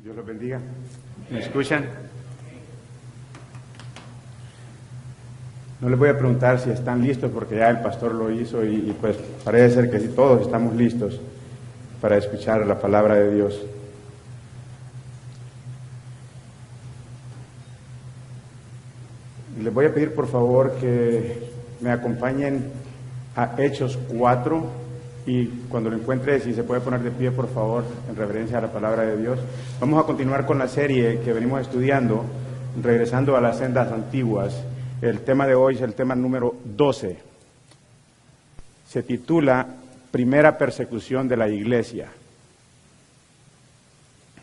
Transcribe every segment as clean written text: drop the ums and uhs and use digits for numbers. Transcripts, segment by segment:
Dios los bendiga. ¿Me escuchan? No les voy a preguntar si están listos porque ya el pastor lo hizo y pues parece ser que sí, todos estamos listos para escuchar la palabra de Dios. Les voy a pedir por favor que me acompañen a Hechos 4 y cuando lo encuentre, si se puede poner de pie por favor en reverencia a la palabra de Dios. Vamos a continuar con la serie que venimos estudiando, regresando a las sendas antiguas. El tema de hoy es el tema número 12. Se titula Primera persecución de la iglesia.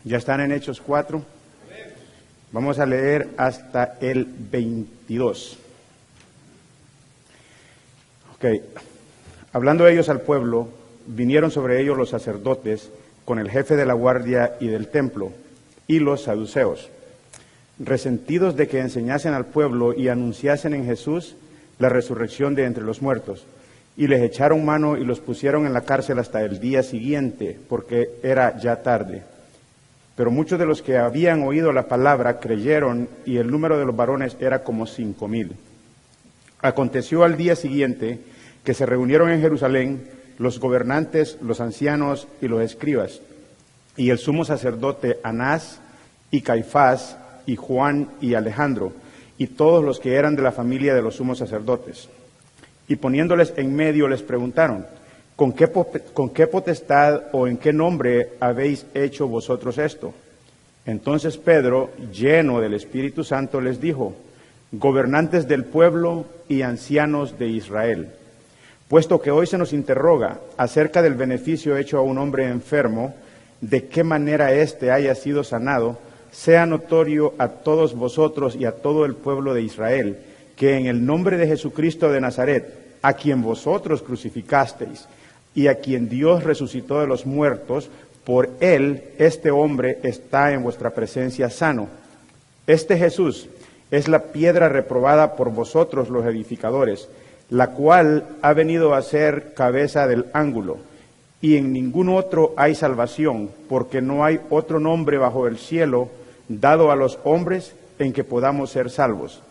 ¿Ya están en Hechos 4? Vamos a leer hasta el 22. Ok. Hablando ellos al pueblo, vinieron sobre ellos los sacerdotes con el jefe de la guardia y del templo y los saduceos, resentidos de que enseñasen al pueblo y anunciasen en Jesús la resurrección de entre los muertos. Y les echaron mano y los pusieron en la cárcel hasta el día siguiente, porque era ya tarde. Pero muchos de los que habían oído la palabra creyeron, y el número de los varones era como 5,000. Aconteció al día siguiente que se reunieron en Jerusalén los gobernantes, los ancianos y los escribas, y el sumo sacerdote Anás y Caifás y Juan y Alejandro, y todos los que eran de la familia de los sumos sacerdotes. Y poniéndoles en medio les preguntaron, ¿con qué potestad o en qué nombre habéis hecho vosotros esto? Entonces Pedro, lleno del Espíritu Santo, les dijo, gobernantes del pueblo y ancianos de Israel, puesto que hoy se nos interroga acerca del beneficio hecho a un hombre enfermo, de qué manera éste haya sido sanado, sea notorio a todos vosotros y a todo el pueblo de Israel, que en el nombre de Jesucristo de Nazaret, a quien vosotros crucificasteis, y a quien Dios resucitó de los muertos, por él este hombre está en vuestra presencia sano. Este Jesús es la piedra reprobada por vosotros los edificadores, la cual ha venido a ser cabeza del ángulo, y en ningún otro hay salvación, porque no hay otro nombre bajo el cielo dado a los hombres en que podamos ser salvos.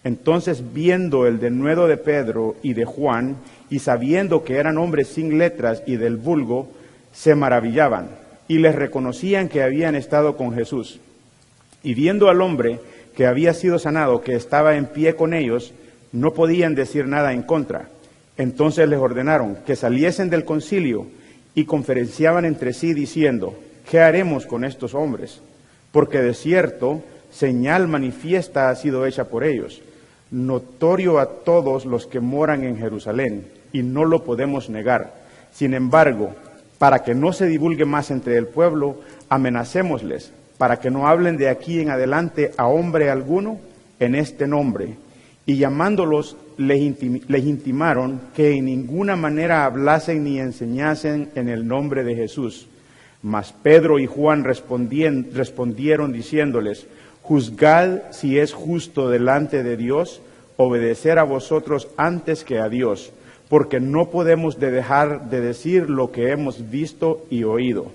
Entonces, viendo el denuedo de Pedro y de Juan, y sabiendo que eran hombres sin letras y del vulgo, se maravillaban, y les reconocían que habían estado con Jesús. Y viendo al hombre que había sido sanado, que estaba en pie con ellos, no podían decir nada en contra. Entonces les ordenaron que saliesen del concilio y conferenciaban entre sí diciendo, ¿qué haremos con estos hombres? Porque de cierto, señal manifiesta ha sido hecha por ellos, notorio a todos los que moran en Jerusalén, y no lo podemos negar. Sin embargo, para que no se divulgue más entre el pueblo, amenacémosles, para que no hablen de aquí en adelante a hombre alguno en este nombre. Y llamándolos, les intimaron que en ninguna manera hablasen ni enseñasen en el nombre de Jesús. Mas Pedro y Juan respondieron diciéndoles, juzgad si es justo delante de Dios obedecer a vosotros antes que a Dios, porque no podemos dejar de decir lo que hemos visto y oído.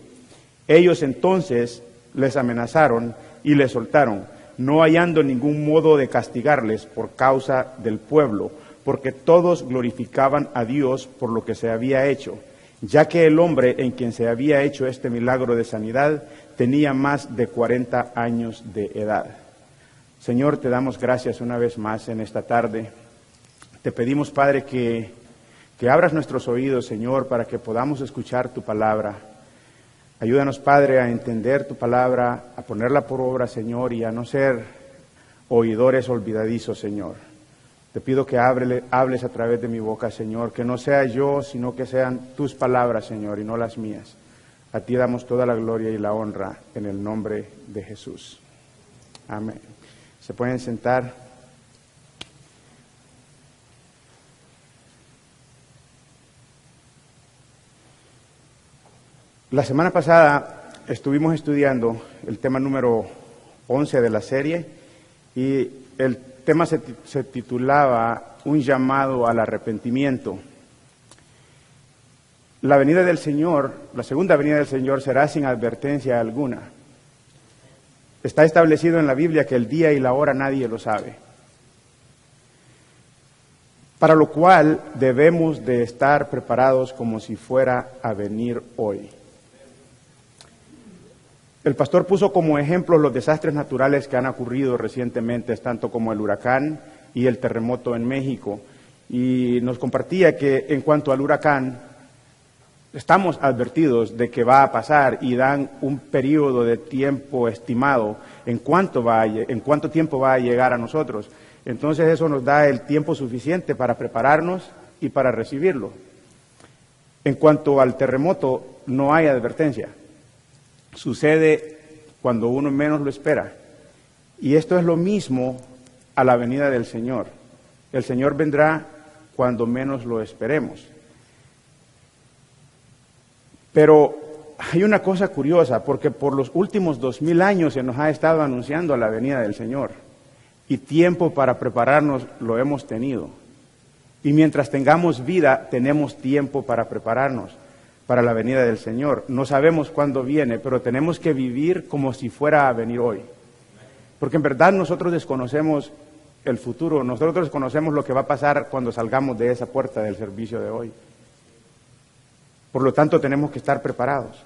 Ellos entonces les amenazaron y les soltaron, no hallando ningún modo de castigarles por causa del pueblo, porque todos glorificaban a Dios por lo que se había hecho, ya que el hombre en quien se había hecho este milagro de sanidad tenía más de 40 años de edad. Señor, te damos gracias una vez más en esta tarde. Te pedimos, Padre, que abras nuestros oídos, Señor, para que podamos escuchar tu palabra. Ayúdanos, Padre, a entender tu palabra, a ponerla por obra, Señor, y a no ser oidores olvidadizos, Señor. Te pido que hables a través de mi boca, Señor, que no sea yo, sino que sean tus palabras, Señor, y no las mías. A ti damos toda la gloria y la honra en el nombre de Jesús. Amén. ¿Se pueden sentar? La semana pasada estuvimos estudiando el tema número 11 de la serie y el tema se titulaba Un llamado al arrepentimiento. La venida del Señor, la segunda venida del Señor será sin advertencia alguna. Está establecido en la Biblia que el día y la hora nadie lo sabe. Para lo cual debemos de estar preparados como si fuera a venir hoy. El pastor puso como ejemplo los desastres naturales que han ocurrido recientemente, tanto como el huracán y el terremoto en México. Y nos compartía que en cuanto al huracán, estamos advertidos de que va a pasar y dan un periodo de tiempo estimado en cuánto tiempo va a llegar a nosotros. Entonces eso nos da el tiempo suficiente para prepararnos y para recibirlo. En cuanto al terremoto, no hay advertencia. Sucede cuando uno menos lo espera. Y esto es lo mismo a la venida del Señor. El Señor vendrá cuando menos lo esperemos. Pero hay una cosa curiosa, porque por los últimos 2000 años se nos ha estado anunciando la venida del Señor. Y tiempo para prepararnos lo hemos tenido. Y mientras tengamos vida, tenemos tiempo para prepararnos para la venida del Señor. No sabemos cuándo viene, pero tenemos que vivir como si fuera a venir hoy. Porque en verdad nosotros desconocemos el futuro, nosotros desconocemos lo que va a pasar cuando salgamos de esa puerta del servicio de hoy. Por lo tanto, tenemos que estar preparados.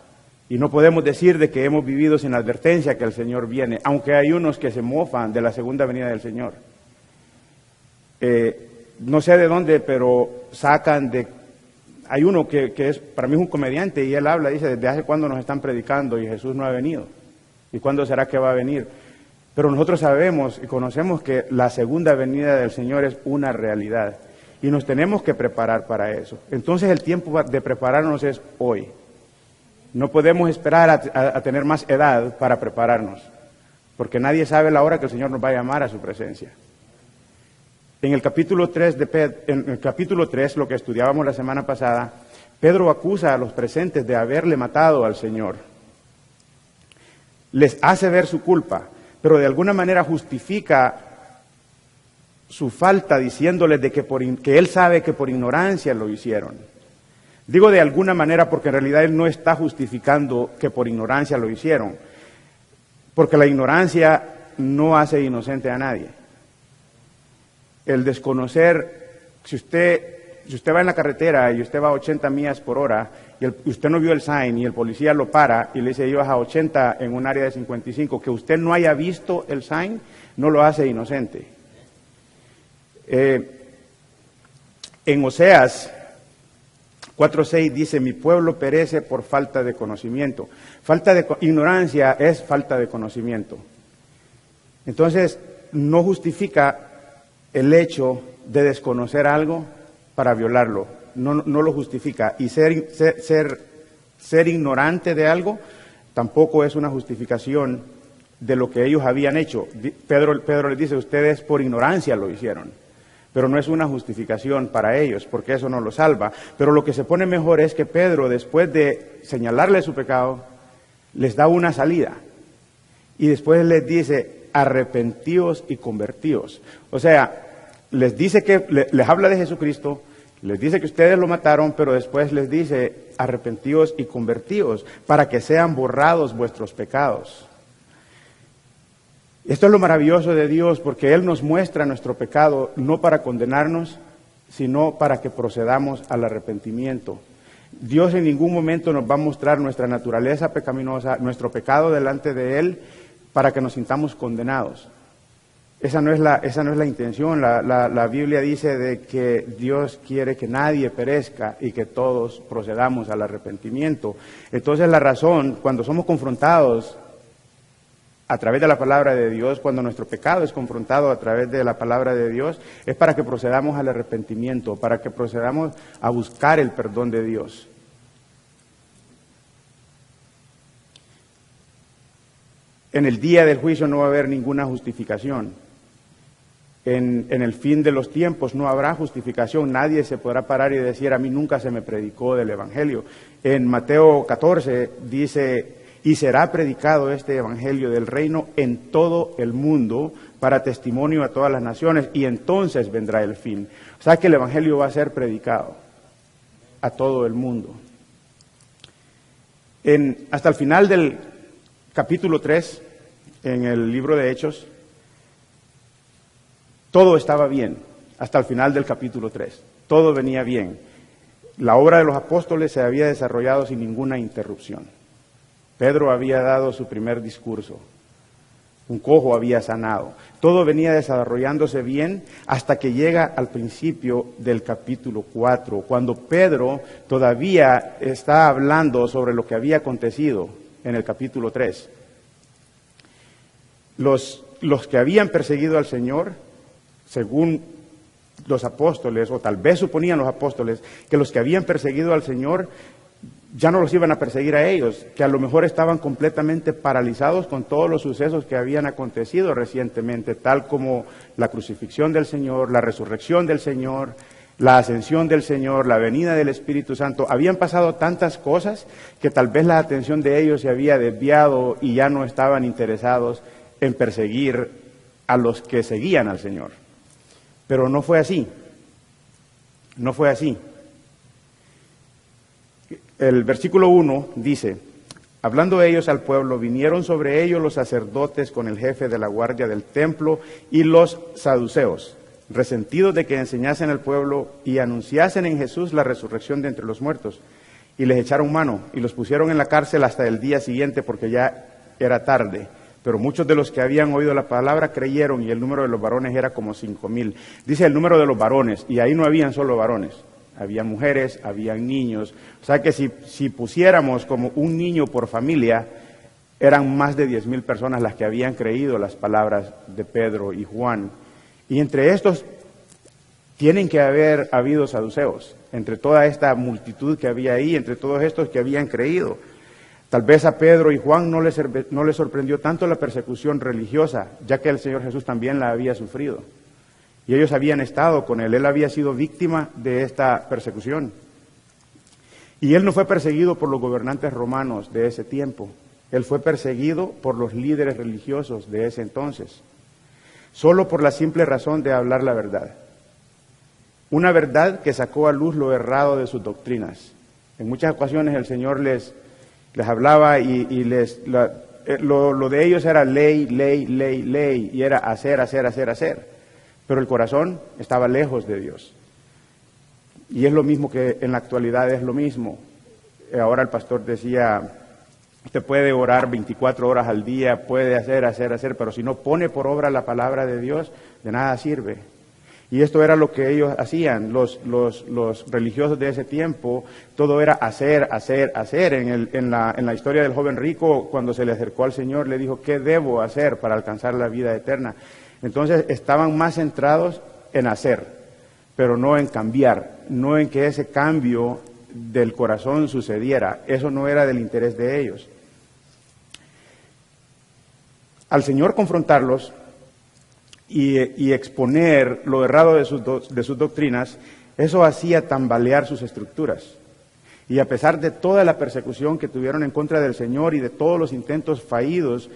Y no podemos decir de que hemos vivido sin advertencia que el Señor viene, aunque hay unos que se mofan de la segunda venida del Señor. No sé de dónde, pero sacan de... Hay uno que es, para mí es un comediante, y él habla, dice, ¿desde hace cuándo nos están predicando y Jesús no ha venido? ¿Y cuándo será que va a venir? Pero nosotros sabemos y conocemos que la segunda venida del Señor es una realidad. Y nos tenemos que preparar para eso. Entonces el tiempo de prepararnos es hoy. No podemos esperar a tener más edad para prepararnos, porque nadie sabe la hora que el Señor nos va a llamar a su presencia. En el capítulo 3, lo que estudiábamos la semana pasada, Pedro acusa a los presentes de haberle matado al Señor. Les hace ver su culpa, pero de alguna manera justifica su falta diciéndoles de que él sabe que por ignorancia lo hicieron. Digo de alguna manera porque en realidad él no está justificando que por ignorancia lo hicieron, porque la ignorancia no hace inocente a nadie. El desconocer, si usted va en la carretera y usted va a 80 millas por hora y usted no vio el sign y el policía lo para y le dice ibas a 80 en un área de 55, que usted no haya visto el sign no lo hace inocente. En Oseas 4:6 dice, mi pueblo perece por falta de conocimiento. Ignorancia es falta de conocimiento. Entonces, no justifica el hecho de desconocer algo para violarlo. No lo justifica. Y ser ignorante de algo tampoco es una justificación de lo que ellos habían hecho. Pedro les dice, ustedes por ignorancia lo hicieron. Pero no es una justificación para ellos, porque eso no lo salva. Pero lo que se pone mejor es que Pedro, después de señalarle su pecado, les da una salida. Y después les dice, arrepentíos y convertíos. O sea, les dice les habla de Jesucristo, les dice que ustedes lo mataron, pero después les dice, arrepentíos y convertíos, para que sean borrados vuestros pecados. Esto es lo maravilloso de Dios, porque Él nos muestra nuestro pecado, no para condenarnos, sino para que procedamos al arrepentimiento. Dios en ningún momento nos va a mostrar nuestra naturaleza pecaminosa, nuestro pecado delante de Él, para que nos sintamos condenados. Esa no es la intención. La Biblia dice de que Dios quiere que nadie perezca y que todos procedamos al arrepentimiento. Entonces la razón, cuando somos confrontados a través de la palabra de Dios, cuando nuestro pecado es confrontado a través de la palabra de Dios, es para que procedamos al arrepentimiento, para que procedamos a buscar el perdón de Dios. En el día del juicio no va a haber ninguna justificación. En el fin de los tiempos no habrá justificación. Nadie se podrá parar y decir, a mí nunca se me predicó del Evangelio. En Mateo 14 dice, y será predicado este Evangelio del reino en todo el mundo para testimonio a todas las naciones, y entonces vendrá el fin. O sea que el Evangelio va a ser predicado a todo el mundo. Hasta el final del capítulo 3, en el libro de Hechos, todo estaba bien, hasta el final del capítulo 3. Todo venía bien. La obra de los apóstoles se había desarrollado sin ninguna interrupción. Pedro había dado su primer discurso. Un cojo había sanado. Todo venía desarrollándose bien hasta que llega al principio del capítulo 4, cuando Pedro todavía está hablando sobre lo que había acontecido en el capítulo 3. Los que habían perseguido al Señor, según los apóstoles, o tal vez suponían los apóstoles, que los que habían perseguido al Señor ya no los iban a perseguir a ellos, que a lo mejor estaban completamente paralizados con todos los sucesos que habían acontecido recientemente, tal como la crucifixión del Señor, la resurrección del Señor, la ascensión del Señor, la venida del Espíritu Santo. Habían pasado tantas cosas que tal vez la atención de ellos se había desviado y ya no estaban interesados en perseguir a los que seguían al Señor. Pero no fue así. No fue así. El versículo 1 dice: hablando ellos al pueblo, vinieron sobre ellos los sacerdotes con el jefe de la guardia del templo y los saduceos, resentidos de que enseñasen al pueblo y anunciasen en Jesús la resurrección de entre los muertos. Y les echaron mano y los pusieron en la cárcel hasta el día siguiente, porque ya era tarde. Pero muchos de los que habían oído la palabra creyeron, y el número de los varones era como 5,000. Dice el número de los varones, y ahí no habían solo varones. Habían mujeres, habían niños. O sea que si pusiéramos como un niño por familia, eran más de 10,000 personas las que habían creído las palabras de Pedro y Juan. Y entre estos tienen que haber habido saduceos, entre toda esta multitud que había ahí, entre todos estos que habían creído. Tal vez a Pedro y Juan no les sorprendió tanto la persecución religiosa, ya que el Señor Jesús también la había sufrido. Y ellos habían estado con él había sido víctima de esta persecución. Y él no fue perseguido por los gobernantes romanos de ese tiempo, él fue perseguido por los líderes religiosos de ese entonces, solo por la simple razón de hablar la verdad. Una verdad que sacó a luz lo errado de sus doctrinas. En muchas ocasiones el Señor les hablaba y lo de ellos era ley, y era hacer. Pero el corazón estaba lejos de Dios. Y es lo mismo que en la actualidad es lo mismo. Ahora el pastor decía, usted puede orar 24 horas al día, puede hacer, pero si no pone por obra la palabra de Dios, de nada sirve. Y esto era lo que ellos hacían, los religiosos de ese tiempo, todo era hacer. En la historia del joven rico, cuando se le acercó al Señor, le dijo, ¿qué debo hacer para alcanzar la vida eterna? Entonces estaban más centrados en hacer, pero no en cambiar, no en que ese cambio del corazón sucediera. Eso no era del interés de ellos. Al Señor confrontarlos y exponer lo errado de sus doctrinas, eso hacía tambalear sus estructuras. Y a pesar de toda la persecución que tuvieron en contra del Señor y de todos los intentos fallidos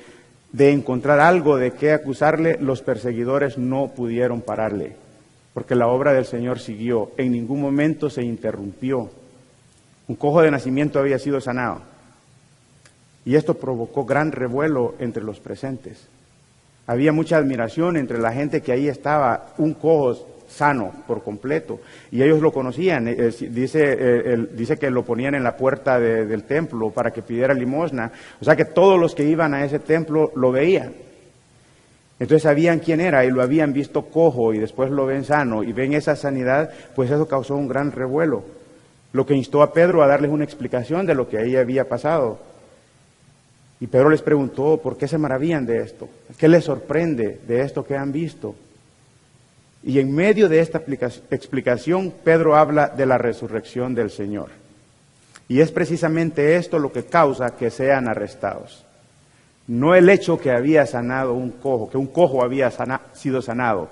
de encontrar algo de qué acusarle, los perseguidores no pudieron pararle, porque la obra del Señor siguió, en ningún momento se interrumpió. Un cojo de nacimiento había sido sanado, y esto provocó gran revuelo entre los presentes. Había mucha admiración entre la gente que ahí estaba, un cojo sano por completo, y ellos lo conocían. Dice que lo ponían en la puerta del templo para que pidiera limosna, o sea que todos los que iban a ese templo lo veían. Entonces sabían quién era y lo habían visto cojo y después lo ven sano y ven esa sanidad, pues eso causó un gran revuelo, lo que instó a Pedro a darles una explicación de lo que ahí había pasado. Y Pedro les preguntó, ¿por qué se maravillan de esto? ¿Qué les sorprende de esto que han visto? Y en medio de esta explicación, Pedro habla de la resurrección del Señor. Y es precisamente esto lo que causa que sean arrestados. No el hecho que había sanado un cojo, que un cojo había sido sanado.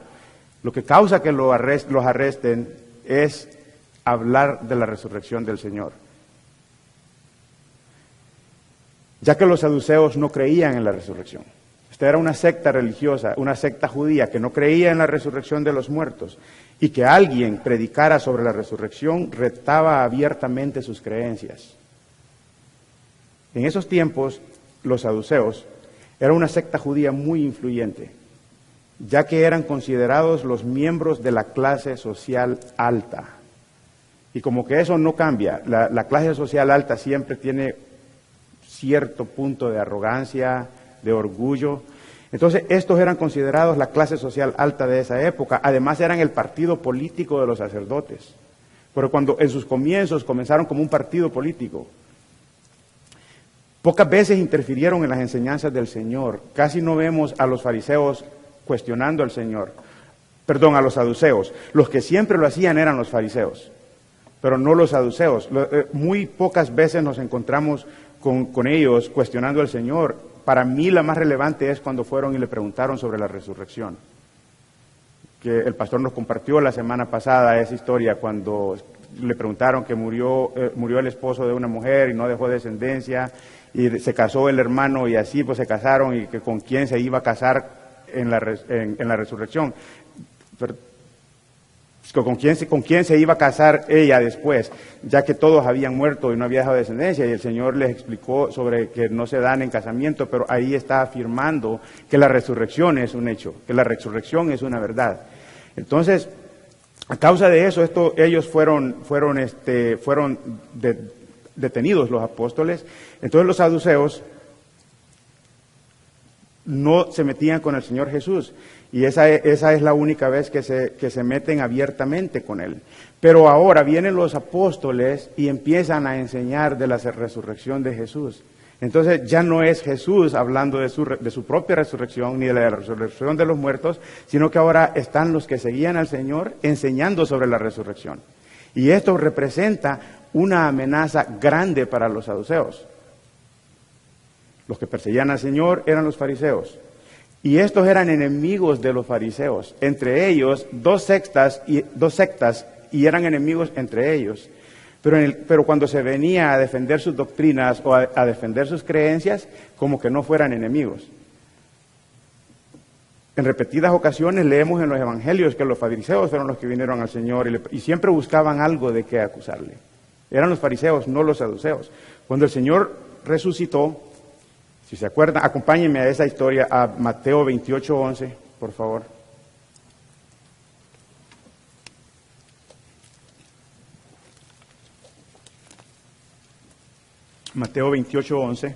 Lo que causa que los arresten es hablar de la resurrección del Señor. Ya que los saduceos no creían en la resurrección. Esta era una secta religiosa, una secta judía que no creía en la resurrección de los muertos, y que alguien predicara sobre la resurrección retaba abiertamente sus creencias. En esos tiempos, los saduceos Era una secta judía muy influyente, ya que eran considerados los miembros de la clase social alta. Y como que eso no cambia, la clase social alta siempre tiene cierto punto de arrogancia, de orgullo. Entonces, estos eran considerados la clase social alta de esa época. Además, eran el partido político de los sacerdotes. Pero cuando en sus comienzos comenzaron como un partido político, pocas veces interfirieron en las enseñanzas del Señor. Casi no vemos a los fariseos cuestionando al Señor. Perdón, a los saduceos. Los que siempre lo hacían eran los fariseos, pero no los saduceos. Muy pocas veces nos encontramos con ellos cuestionando al Señor. Para mí la más relevante es cuando fueron y le preguntaron sobre la resurrección. Que el pastor nos compartió la semana pasada esa historia cuando le preguntaron que murió el esposo de una mujer y no dejó descendencia, y se casó el hermano y así pues se casaron, y que con quién se iba a casar en la resurrección. Pero, ¿con quién se iba a casar ella después? Ya que todos habían muerto y no había dejado descendencia, y el Señor les explicó sobre que no se dan en casamiento, pero ahí está afirmando que la resurrección es un hecho, que la resurrección es una verdad. Entonces, a causa de eso, ellos fueron detenidos, los apóstoles. Entonces los saduceos no se metían con el Señor Jesús, y esa es la única vez que se meten abiertamente con Él. Pero ahora vienen los apóstoles y empiezan a enseñar de la resurrección de Jesús. Entonces ya no es Jesús hablando de su propia resurrección ni de la resurrección de los muertos, sino que ahora están los que seguían al Señor enseñando sobre la resurrección. Y esto representa una amenaza grande para los saduceos. Los que perseguían al Señor eran los fariseos. Y estos eran enemigos de los fariseos. Entre ellos, dos sectas y eran enemigos entre ellos. Pero cuando se venía a defender sus doctrinas o a defender sus creencias, como que no fueran enemigos. En repetidas ocasiones leemos en los evangelios que los fariseos fueron los que vinieron al Señor y siempre buscaban algo de qué acusarle. Eran los fariseos, no los saduceos. Cuando el Señor resucitó, si se acuerdan, acompáñenme a esa historia, a Mateo 28:11, por favor. Mateo 28:11.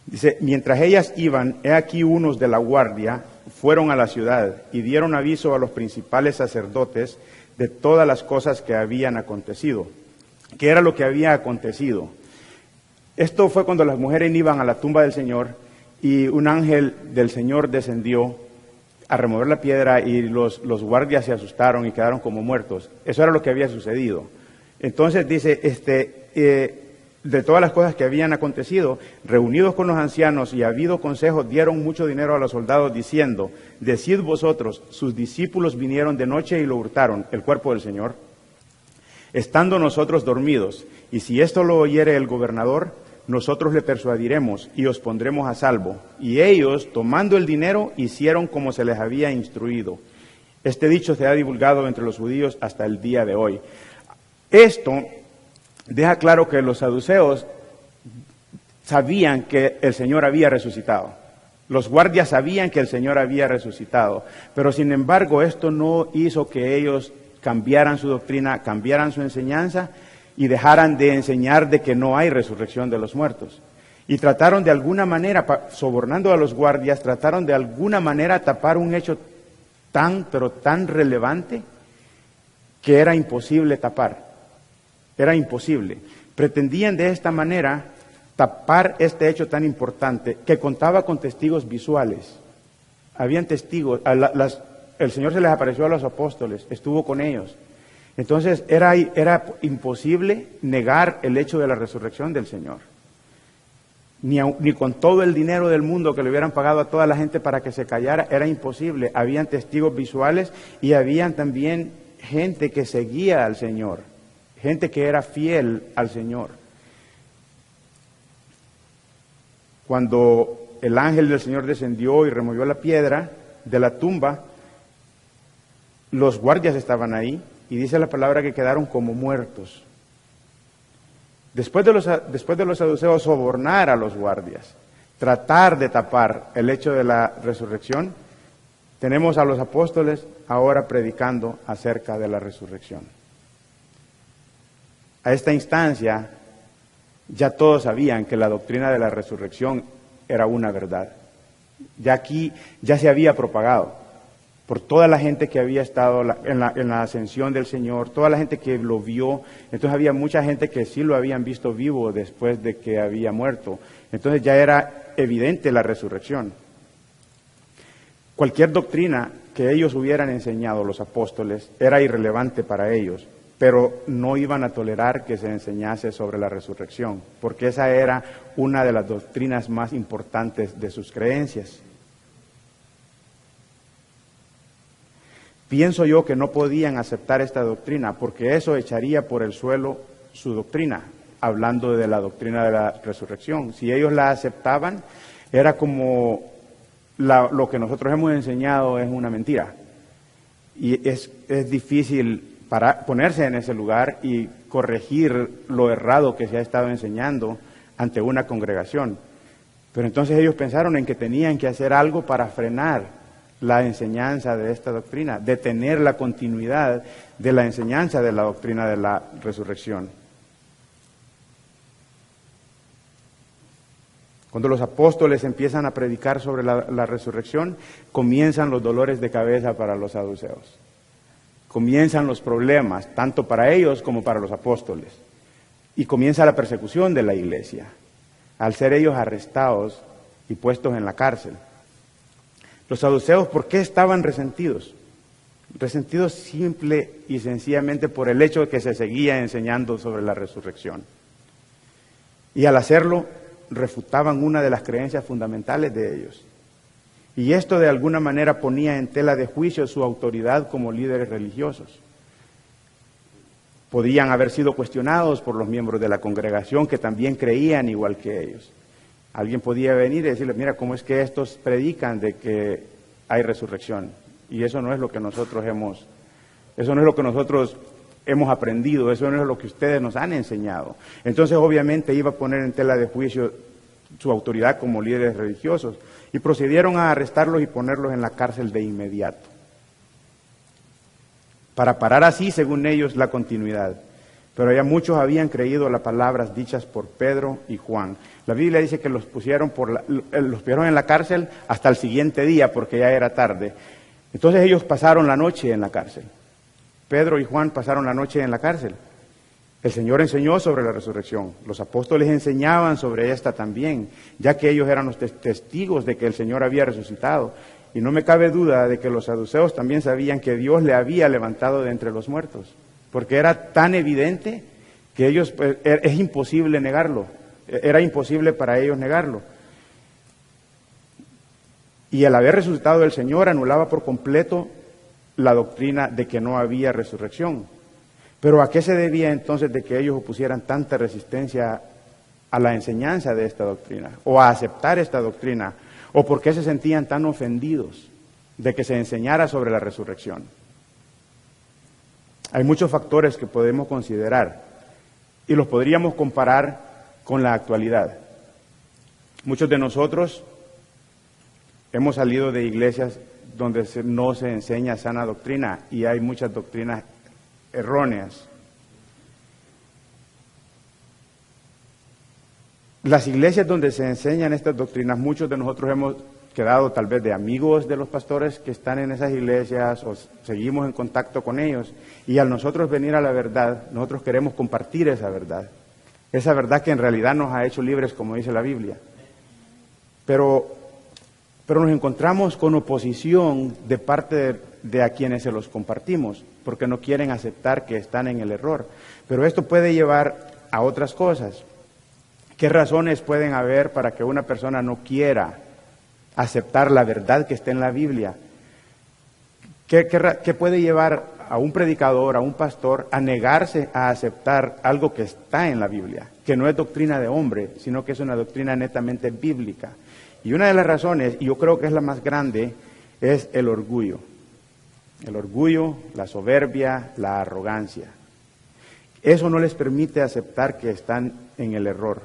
Dice, mientras ellas iban, he aquí unos de la guardia fueron a la ciudad y dieron aviso a los principales sacerdotes de todas las cosas que habían acontecido. ¿Qué era lo que había acontecido? Esto fue cuando las mujeres iban a la tumba del Señor y un ángel del Señor descendió a remover la piedra y los guardias se asustaron y quedaron como muertos. Eso era lo que había sucedido. Entonces dice, de todas las cosas que habían acontecido, reunidos con los ancianos y habido consejo, dieron mucho dinero a los soldados diciendo, decid vosotros, sus discípulos vinieron de noche y lo hurtaron, el cuerpo del Señor, estando nosotros dormidos, y si esto lo oyere el gobernador, nosotros le persuadiremos y os pondremos a salvo. Y ellos, tomando el dinero, hicieron como se les había instruido. Este dicho se ha divulgado entre los judíos hasta el día de hoy. Esto deja claro que los saduceos sabían que el Señor había resucitado. Los guardias sabían que el Señor había resucitado, pero sin embargo esto no hizo que ellos cambiaran su doctrina, cambiaran su enseñanza y dejaran de enseñar de que no hay resurrección de los muertos. Y trataron de alguna manera, sobornando a los guardias, trataron de alguna manera tapar un hecho pero tan relevante que era imposible tapar. Era imposible. Pretendían de esta manera tapar este hecho tan importante que contaba con testigos visuales. Habían testigos, el Señor se les apareció a los apóstoles, estuvo con ellos. Entonces era imposible negar el hecho de la resurrección del Señor. Ni con todo el dinero del mundo que le hubieran pagado a toda la gente para que se callara, era imposible. Habían testigos visuales y habían también gente que seguía al Señor. Gente que era fiel al Señor. Cuando el ángel del Señor descendió y removió la piedra de la tumba, los guardias estaban ahí y dice la palabra que quedaron como muertos. Después de los saduceos sobornar a los guardias, tratar de tapar el hecho de la resurrección, tenemos a los apóstoles ahora predicando acerca de la resurrección. A esta instancia ya todos sabían que la doctrina de la resurrección era una verdad. Ya aquí ya se había propagado por toda la gente que había estado en la ascensión del Señor, toda la gente que lo vio. Entonces había mucha gente que sí lo habían visto vivo después de que había muerto. Entonces ya era evidente la resurrección. Cualquier doctrina que ellos hubieran enseñado, los apóstoles, era irrelevante para ellos, pero no iban a tolerar que se enseñase sobre la resurrección, porque esa era una de las doctrinas más importantes de sus creencias. Pienso yo que no podían aceptar esta doctrina, porque eso echaría por el suelo su doctrina, hablando de la doctrina de la resurrección. Si ellos la aceptaban, era como lo que nosotros hemos enseñado es una mentira. Y es difícil ponerse en ese lugar y corregir lo errado que se ha estado enseñando ante una congregación. Pero entonces ellos pensaron en que tenían que hacer algo para frenar la enseñanza de esta doctrina, detener la continuidad de la enseñanza de la doctrina de la resurrección. Cuando los apóstoles empiezan a predicar sobre la resurrección, comienzan los dolores de cabeza para los saduceos. Comienzan los problemas, tanto para ellos como para los apóstoles. Y comienza la persecución de la iglesia, al ser ellos arrestados y puestos en la cárcel. Los saduceos, ¿por qué estaban resentidos? Resentidos simple y sencillamente por el hecho de que se seguía enseñando sobre la resurrección. Y al hacerlo, refutaban una de las creencias fundamentales de ellos. Y esto de alguna manera ponía en tela de juicio su autoridad como líderes religiosos. Podían haber sido cuestionados por los miembros de la congregación que también creían igual que ellos. Alguien podía venir y decirle, mira, ¿cómo es que estos predican de que hay resurrección? Y eso no es lo que nosotros hemos aprendido, eso no es lo que ustedes nos han enseñado. Entonces, obviamente, iba a poner en tela de juicio su autoridad como líderes religiosos. Y procedieron a arrestarlos y ponerlos en la cárcel de inmediato, para parar así, según ellos, la continuidad. Pero ya muchos habían creído las palabras dichas por Pedro y Juan. La Biblia dice que los pusieron en la cárcel hasta el siguiente día, porque ya era tarde. Entonces ellos pasaron la noche en la cárcel. Pedro y Juan pasaron la noche en la cárcel. El Señor enseñó sobre la resurrección. Los apóstoles enseñaban sobre esta también, ya que ellos eran los testigos de que el Señor había resucitado. Y no me cabe duda de que los saduceos también sabían que Dios le había levantado de entre los muertos, porque era tan evidente que ellos, es imposible negarlo, era imposible para ellos negarlo. Y al haber resucitado el Señor anulaba por completo la doctrina de que no había resurrección. Pero ¿a qué se debía entonces de que ellos opusieran tanta resistencia a la enseñanza de esta doctrina o a aceptar esta doctrina? ¿O por qué se sentían tan ofendidos de que se enseñara sobre la resurrección? Hay muchos factores que podemos considerar y los podríamos comparar con la actualidad. Muchos de nosotros hemos salido de iglesias donde no se enseña sana doctrina y hay muchas doctrinas erróneas. Las iglesias donde se enseñan estas doctrinas, muchos de nosotros hemos quedado tal vez de amigos de los pastores que están en esas iglesias o seguimos en contacto con ellos, y al nosotros venir a la verdad, nosotros queremos compartir esa verdad que en realidad nos ha hecho libres, como dice la Biblia. Pero nos encontramos con oposición de parte de a quienes se los compartimos, porque no quieren aceptar que están en el error. Pero esto puede llevar a otras cosas. ¿Qué razones pueden haber para que una persona no quiera aceptar la verdad que está en la Biblia? ¿Qué puede llevar a un predicador, a un pastor, a negarse a aceptar algo que está en la Biblia, que no es doctrina de hombre, sino que es una doctrina netamente bíblica? Y una de las razones, y yo creo que es la más grande, es el orgullo. El orgullo, la soberbia, la arrogancia. eso no les permite aceptar que están en el error.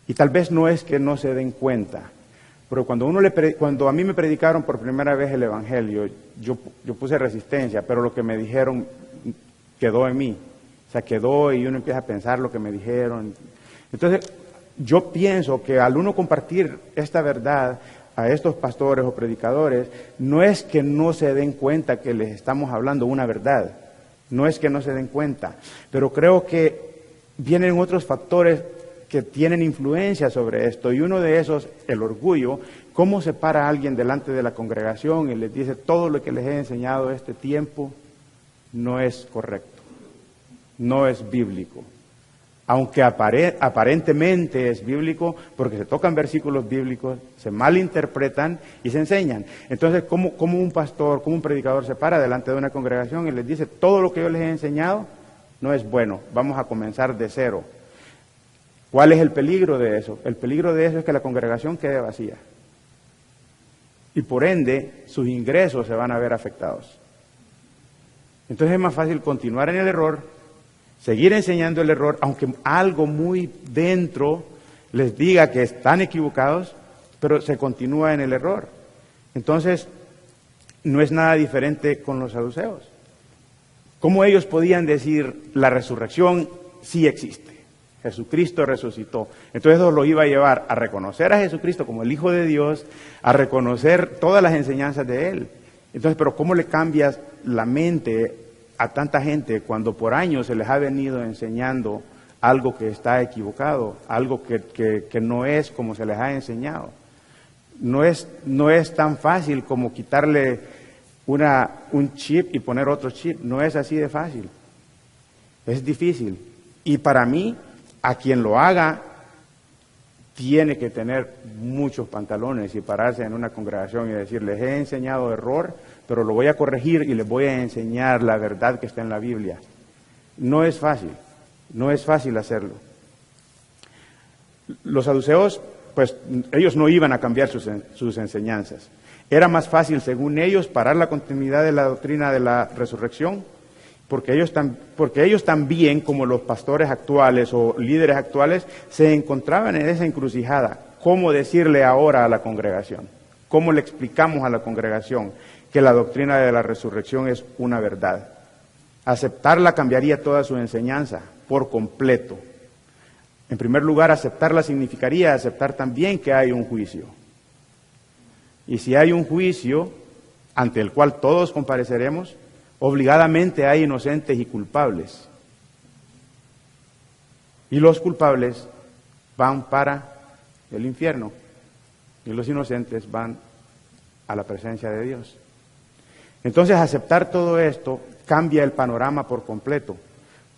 Y tal vez no es que no se den cuenta, pero cuando a mí me predicaron por primera vez el Evangelio, yo puse resistencia, pero lo que me dijeron quedó en mí. O sea, quedó y uno empieza a pensar lo que me dijeron. Entonces, yo pienso que al uno compartir esta verdad a estos pastores o predicadores, no es que no se den cuenta que les estamos hablando una verdad, no es que no se den cuenta, pero creo que vienen otros factores que tienen influencia sobre esto, y uno de esos, el orgullo. ¿Cómo se para alguien delante de la congregación y les dice todo lo que les he enseñado este tiempo no es correcto, no es bíblico? Aunque aparentemente es bíblico, porque se tocan versículos bíblicos, se malinterpretan y se enseñan. Entonces, ¿cómo un pastor, cómo un predicador se para delante de una congregación y les dice todo lo que yo les he enseñado no es bueno, vamos a comenzar de cero? ¿Cuál es el peligro de eso? El peligro de eso es que la congregación quede vacía. Y por ende, sus ingresos se van a ver afectados. Entonces es más fácil continuar en el error, seguir enseñando el error, aunque algo muy dentro les diga que están equivocados, pero se continúa en el error. Entonces, no es nada diferente con los saduceos. ¿Cómo ellos podían decir la resurrección sí existe? Jesucristo resucitó. Entonces eso lo iba a llevar a reconocer a Jesucristo como el Hijo de Dios, a reconocer todas las enseñanzas de Él. Entonces, pero ¿cómo le cambias la mente a tanta gente cuando por años se les ha venido enseñando algo que está equivocado, algo que no es como se les ha enseñado? No es tan fácil como quitarle un chip y poner otro chip, no es así de fácil, es difícil. Y para mí, a quien lo haga, tiene que tener muchos pantalones y pararse en una congregación y decir, les he enseñado error, pero lo voy a corregir y les voy a enseñar la verdad que está en la Biblia. No es fácil hacerlo. Los saduceos, pues ellos no iban a cambiar sus enseñanzas. Era más fácil, según ellos, parar la continuidad de la doctrina de la resurrección, porque ellos también, como los pastores actuales o líderes actuales, se encontraban en esa encrucijada. ¿Cómo decirle ahora a la congregación? ¿Cómo le explicamos a la congregación que la doctrina de la resurrección es una verdad? Aceptarla cambiaría toda su enseñanza por completo. En primer lugar, aceptarla significaría aceptar también que hay un juicio. Y si hay un juicio ante el cual todos compareceremos, obligadamente hay inocentes y culpables. Y los culpables van para el infierno y los inocentes van a la presencia de Dios. Entonces, aceptar todo esto cambia el panorama por completo,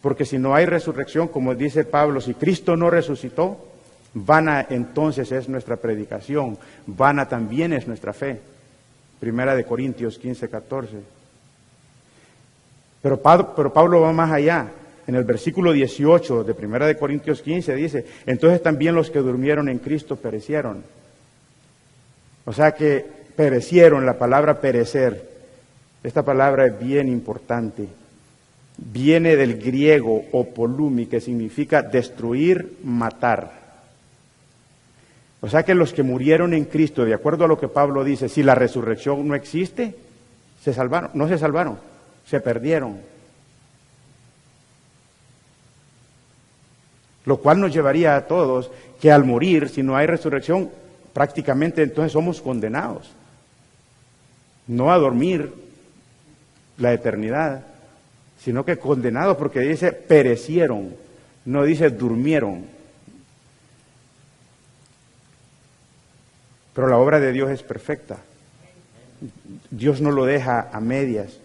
porque si no hay resurrección, como dice Pablo, si Cristo no resucitó, vana entonces es nuestra predicación, vana también es nuestra fe. Primera de Corintios 15:14. Pero Pablo va más allá. En el versículo 18 de Primera de Corintios 15 dice, entonces también los que durmieron en Cristo perecieron. O sea que perecieron, la palabra perecer, esta palabra es bien importante. Viene del griego opolumi, que significa destruir, matar. O sea que los que murieron en Cristo, de acuerdo a lo que Pablo dice, si la resurrección no existe, se salvaron, no se salvaron, se perdieron. Lo cual nos llevaría a todos que al morir, si no hay resurrección, prácticamente entonces somos condenados. No a dormir la eternidad, sino que condenados, porque dice perecieron, no dice durmieron. Pero la obra de Dios es perfecta. Dios no lo deja a medias.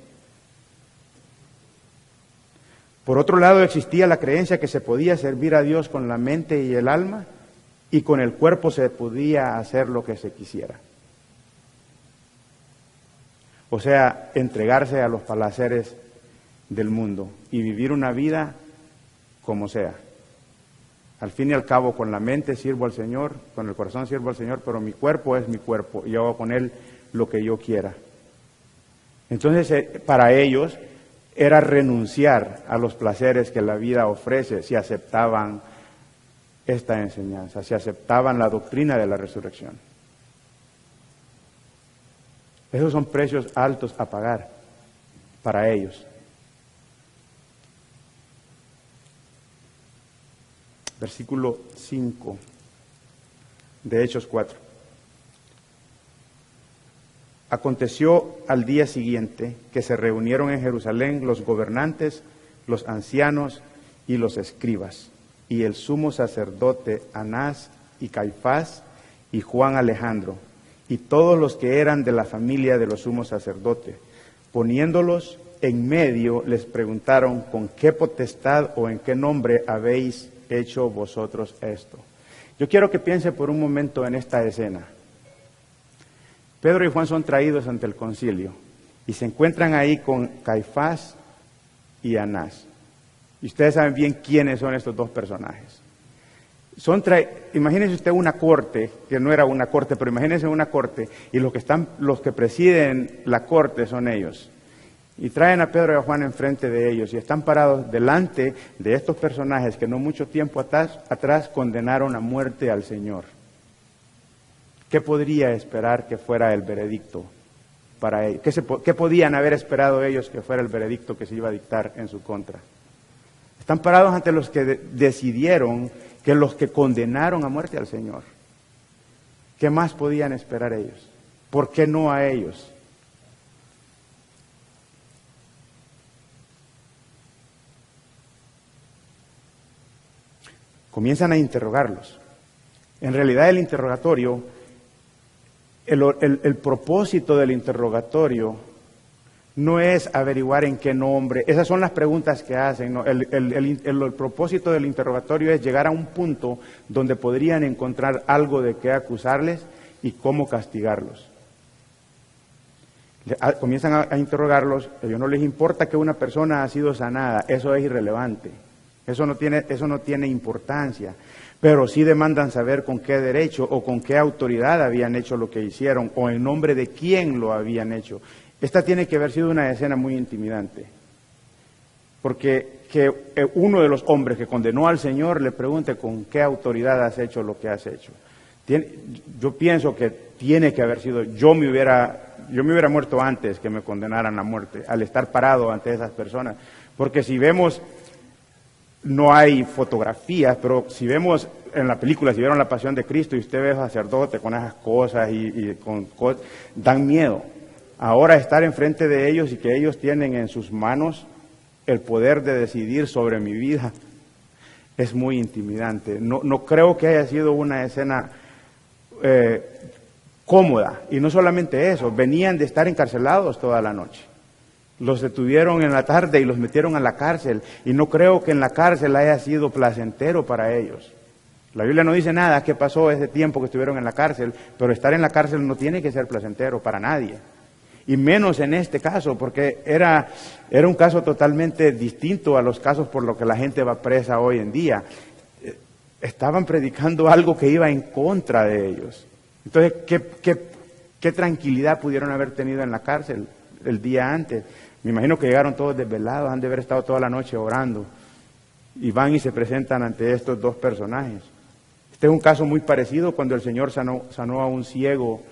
Por otro lado, existía la creencia que se podía servir a Dios con la mente y el alma, y con el cuerpo se podía hacer lo que se quisiera. O sea, entregarse a los placeres del mundo y vivir una vida como sea. Al fin y al cabo, con la mente sirvo al Señor, con el corazón sirvo al Señor, pero mi cuerpo es mi cuerpo y hago con él lo que yo quiera. Entonces, para ellos, era renunciar a los placeres que la vida ofrece si aceptaban esta enseñanza, si aceptaban la doctrina de la resurrección. Esos son precios altos a pagar para ellos. Versículo 5 de Hechos 4. Aconteció al día siguiente que se reunieron en Jerusalén los gobernantes, los ancianos y los escribas, y el sumo sacerdote Anás y Caifás y Juan Alejandro, y todos los que eran de la familia de los sumos sacerdotes. Poniéndolos en medio, les preguntaron: ¿con qué potestad o en qué nombre habéis hecho vosotros esto? Yo quiero que piense por un momento en esta escena. Pedro y Juan son traídos ante el concilio y se encuentran ahí con Caifás y Anás. Y ustedes saben bien quiénes son estos dos personajes. Imagínense usted una corte, que no era una corte, pero imagínense una corte, y los que presiden la corte son ellos. Y traen a Pedro y a Juan enfrente de ellos y están parados delante de estos personajes que no mucho tiempo atrás condenaron a muerte al Señor. ¿Qué podría esperar que fuera el veredicto para ellos? ¿Qué podían haber esperado ellos que fuera el veredicto que se iba a dictar en su contra? Están parados ante los que decidieron, que los que condenaron a muerte al Señor. ¿Qué más podían esperar ellos? ¿Por qué no a ellos? Comienzan a interrogarlos. En realidad el interrogatorio, el propósito del interrogatorio no es averiguar en qué nombre, esas son las preguntas que hacen, ¿no? El propósito del interrogatorio es llegar a un punto donde podrían encontrar algo de qué acusarles y cómo castigarlos. Comienzan a interrogarlos, a ellos no les importa que una persona ha sido sanada, eso es irrelevante. Eso no tiene importancia, pero sí demandan saber con qué derecho o con qué autoridad habían hecho lo que hicieron o en nombre de quién lo habían hecho. Esta tiene que haber sido una escena muy intimidante, porque que uno de los hombres que condenó al Señor le pregunte con qué autoridad has hecho lo que has hecho. Yo pienso que tiene que haber sido, yo me hubiera muerto antes que me condenaran a muerte, al estar parado ante esas personas, porque si vemos... No hay fotografías, pero si vemos en la película, si vieron La Pasión de Cristo y usted ve a sacerdote con esas cosas dan miedo. Ahora estar enfrente de ellos y que ellos tienen en sus manos el poder de decidir sobre mi vida es muy intimidante. No creo que haya sido una escena cómoda. Y no solamente eso, venían de estar encarcelados toda la noche. Los detuvieron en la tarde y los metieron a la cárcel. Y no creo que en la cárcel haya sido placentero para ellos. La Biblia no dice nada qué pasó ese tiempo que estuvieron en la cárcel, pero estar en la cárcel no tiene que ser placentero para nadie. Y menos en este caso, porque era un caso totalmente distinto a los casos por los que la gente va presa hoy en día. Estaban predicando algo que iba en contra de ellos. Entonces, ¿qué tranquilidad pudieron haber tenido en la cárcel el día antes? Me imagino que llegaron todos desvelados, han de haber estado toda la noche orando. Y van y se presentan ante estos dos personajes. Este es un caso muy parecido cuando el Señor sanó a un ciego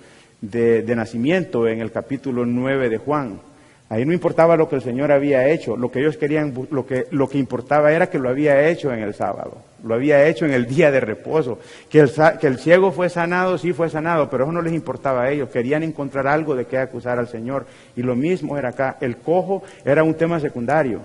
de nacimiento en el capítulo 9 de Juan. Ahí no importaba lo que el Señor había hecho, lo que ellos querían, lo que importaba era que lo había hecho en el sábado, lo había hecho en el día de reposo. Que el ciego fue sanado, sí fue sanado, pero eso no les importaba a ellos, querían encontrar algo de qué acusar al Señor. Y lo mismo era acá, el cojo era un tema secundario,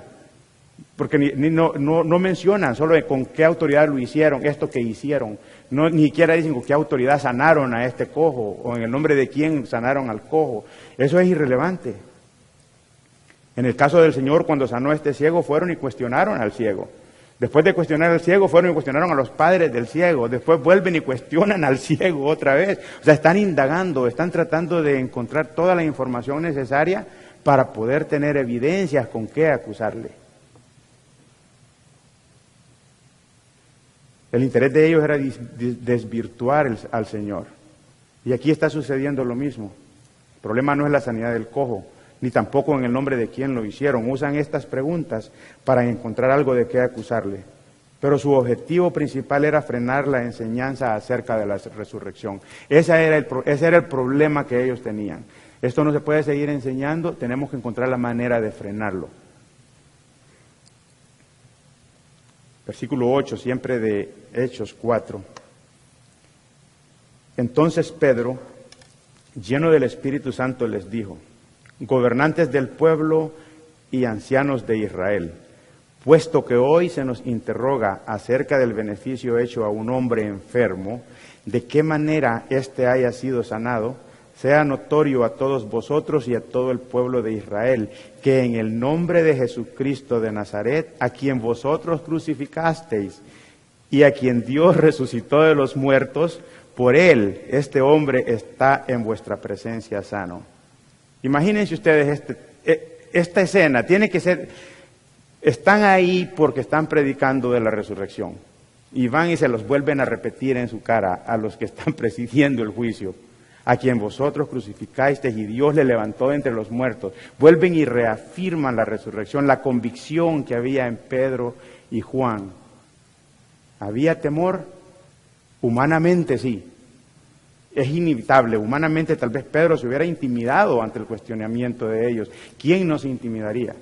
porque no mencionan solo con qué autoridad lo hicieron, esto que hicieron. Ni siquiera dicen con qué autoridad sanaron a este cojo, o en el nombre de quién sanaron al cojo. Eso es irrelevante. En el caso del Señor, cuando sanó a este ciego, fueron y cuestionaron al ciego. Después de cuestionar al ciego, fueron y cuestionaron a los padres del ciego. Después vuelven y cuestionan al ciego otra vez. O sea, están indagando, están tratando de encontrar toda la información necesaria para poder tener evidencias con qué acusarle. El interés de ellos era desvirtuar al Señor. Y aquí está sucediendo lo mismo. El problema no es la sanidad del cojo, ni tampoco en el nombre de quién lo hicieron. Usan estas preguntas para encontrar algo de qué acusarle. Pero su objetivo principal era frenar la enseñanza acerca de la resurrección. Ese era el problema que ellos tenían. Esto no se puede seguir enseñando, tenemos que encontrar la manera de frenarlo. Versículo 8, siempre de Hechos 4. Entonces Pedro, lleno del Espíritu Santo, les dijo: gobernantes del pueblo y ancianos de Israel, puesto que hoy se nos interroga acerca del beneficio hecho a un hombre enfermo, de qué manera éste haya sido sanado, sea notorio a todos vosotros y a todo el pueblo de Israel, que en el nombre de Jesucristo de Nazaret, a quien vosotros crucificasteis y a quien Dios resucitó de los muertos, por él este hombre está en vuestra presencia sano. Imagínense ustedes esta escena, tiene que ser, están ahí porque están predicando de la resurrección y van y se los vuelven a repetir en su cara a los que están presidiendo el juicio. A quien vosotros crucificasteis y Dios le levantó de entre los muertos. Vuelven y reafirman la resurrección, la convicción que había en Pedro y Juan. ¿Había temor? Humanamente sí. Es inevitable. Humanamente tal vez Pedro se hubiera intimidado ante el cuestionamiento de ellos. ¿Quién nos intimidaría?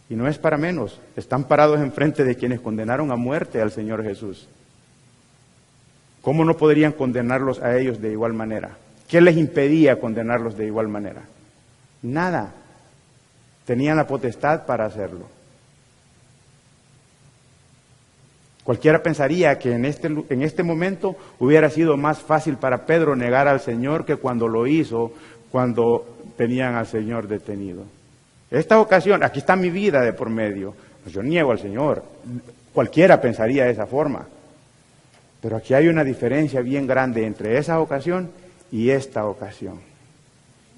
Y no es para menos. Están parados enfrente de quienes condenaron a muerte al Señor Jesús. ¿Cómo no podrían condenarlos a ellos de igual manera? ¿Qué les impedía condenarlos de igual manera? Nada. Tenían la potestad para hacerlo. Cualquiera pensaría que en este momento hubiera sido más fácil para Pedro negar al Señor que cuando lo hizo, cuando tenían al Señor detenido. Esta ocasión, aquí está mi vida de por medio. Pues yo niego al Señor. Cualquiera pensaría de esa forma. Pero aquí hay una diferencia bien grande entre esa ocasión y esta ocasión.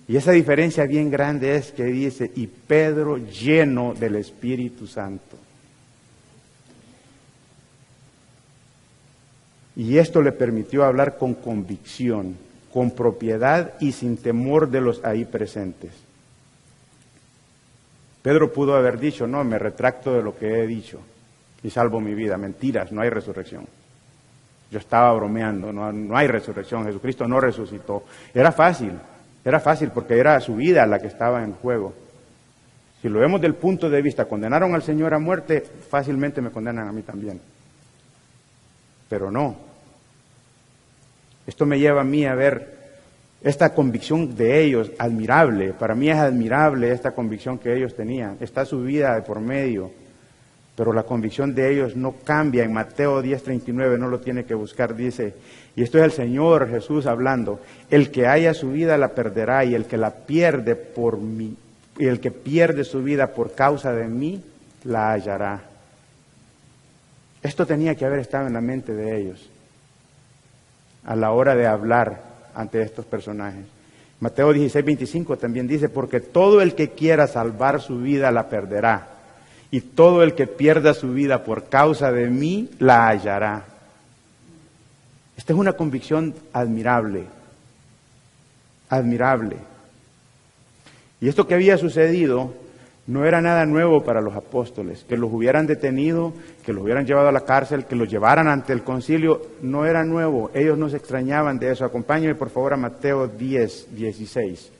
Y esa diferencia bien grande es que dice, y Pedro lleno del Espíritu Santo. Y esto le permitió hablar con convicción, con propiedad y sin temor de los ahí presentes. Pedro pudo haber dicho, no, me retracto de lo que he dicho y salvo mi vida. Mentiras, no hay resurrección. Yo estaba bromeando, no hay resurrección, Jesucristo no resucitó. Era fácil porque era su vida la que estaba en juego. Si lo vemos del punto de vista, condenaron al Señor a muerte, fácilmente me condenan a mí también. Pero no. Esto me lleva a mí a ver esta convicción de ellos, admirable. Para mí es admirable esta convicción que ellos tenían. Está su vida de por medio. Pero la convicción de ellos no cambia. En Mateo 10:39, no lo tiene que buscar, dice, y esto es el Señor Jesús hablando, el que haya su vida la perderá, y el que la pierde por mí, y el que pierde su vida por causa de mí, la hallará. Esto tenía que haber estado en la mente de ellos a la hora de hablar ante estos personajes. Mateo 16:25 también dice, porque todo el que quiera salvar su vida la perderá, y todo el que pierda su vida por causa de mí, la hallará. Esta es una convicción admirable, admirable. Y esto que había sucedido no era nada nuevo para los apóstoles. Que los hubieran detenido, que los hubieran llevado a la cárcel, que los llevaran ante el concilio, no era nuevo. Ellos no se extrañaban de eso. Acompáñenme por favor a Mateo 10:16.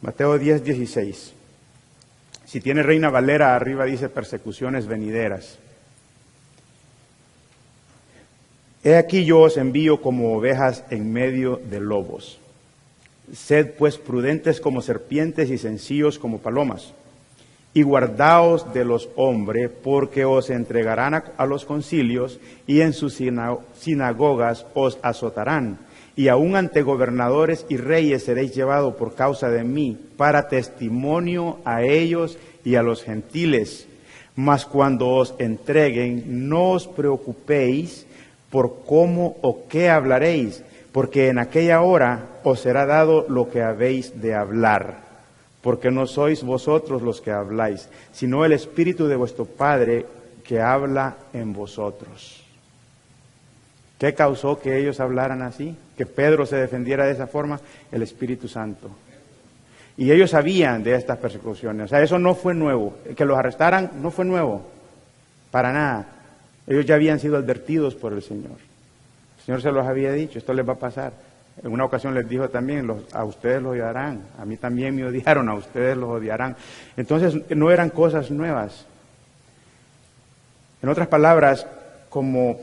Mateo 10:16. Si tiene Reina Valera, arriba dice persecuciones venideras. He aquí yo os envío como ovejas en medio de lobos. Sed pues prudentes como serpientes y sencillos como palomas. Y guardaos de los hombres, porque os entregarán a los concilios y en sus sinagogas os azotarán. Y aun ante gobernadores y reyes seréis llevados por causa de mí, para testimonio a ellos y a los gentiles. Mas cuando os entreguen, no os preocupéis por cómo o qué hablaréis, porque en aquella hora os será dado lo que habéis de hablar, porque no sois vosotros los que habláis, sino el Espíritu de vuestro Padre que habla en vosotros. ¿Qué causó que ellos hablaran así? Que Pedro se defendiera de esa forma, el Espíritu Santo. Y ellos sabían de estas persecuciones, o sea, eso no fue nuevo, que los arrestaran no fue nuevo, para nada. Ellos ya habían sido advertidos por el Señor. El Señor se los había dicho, esto les va a pasar. En una ocasión les dijo también, a ustedes los odiarán, a mí también me odiaron, a ustedes los odiarán. Entonces no eran cosas nuevas. En otras palabras, como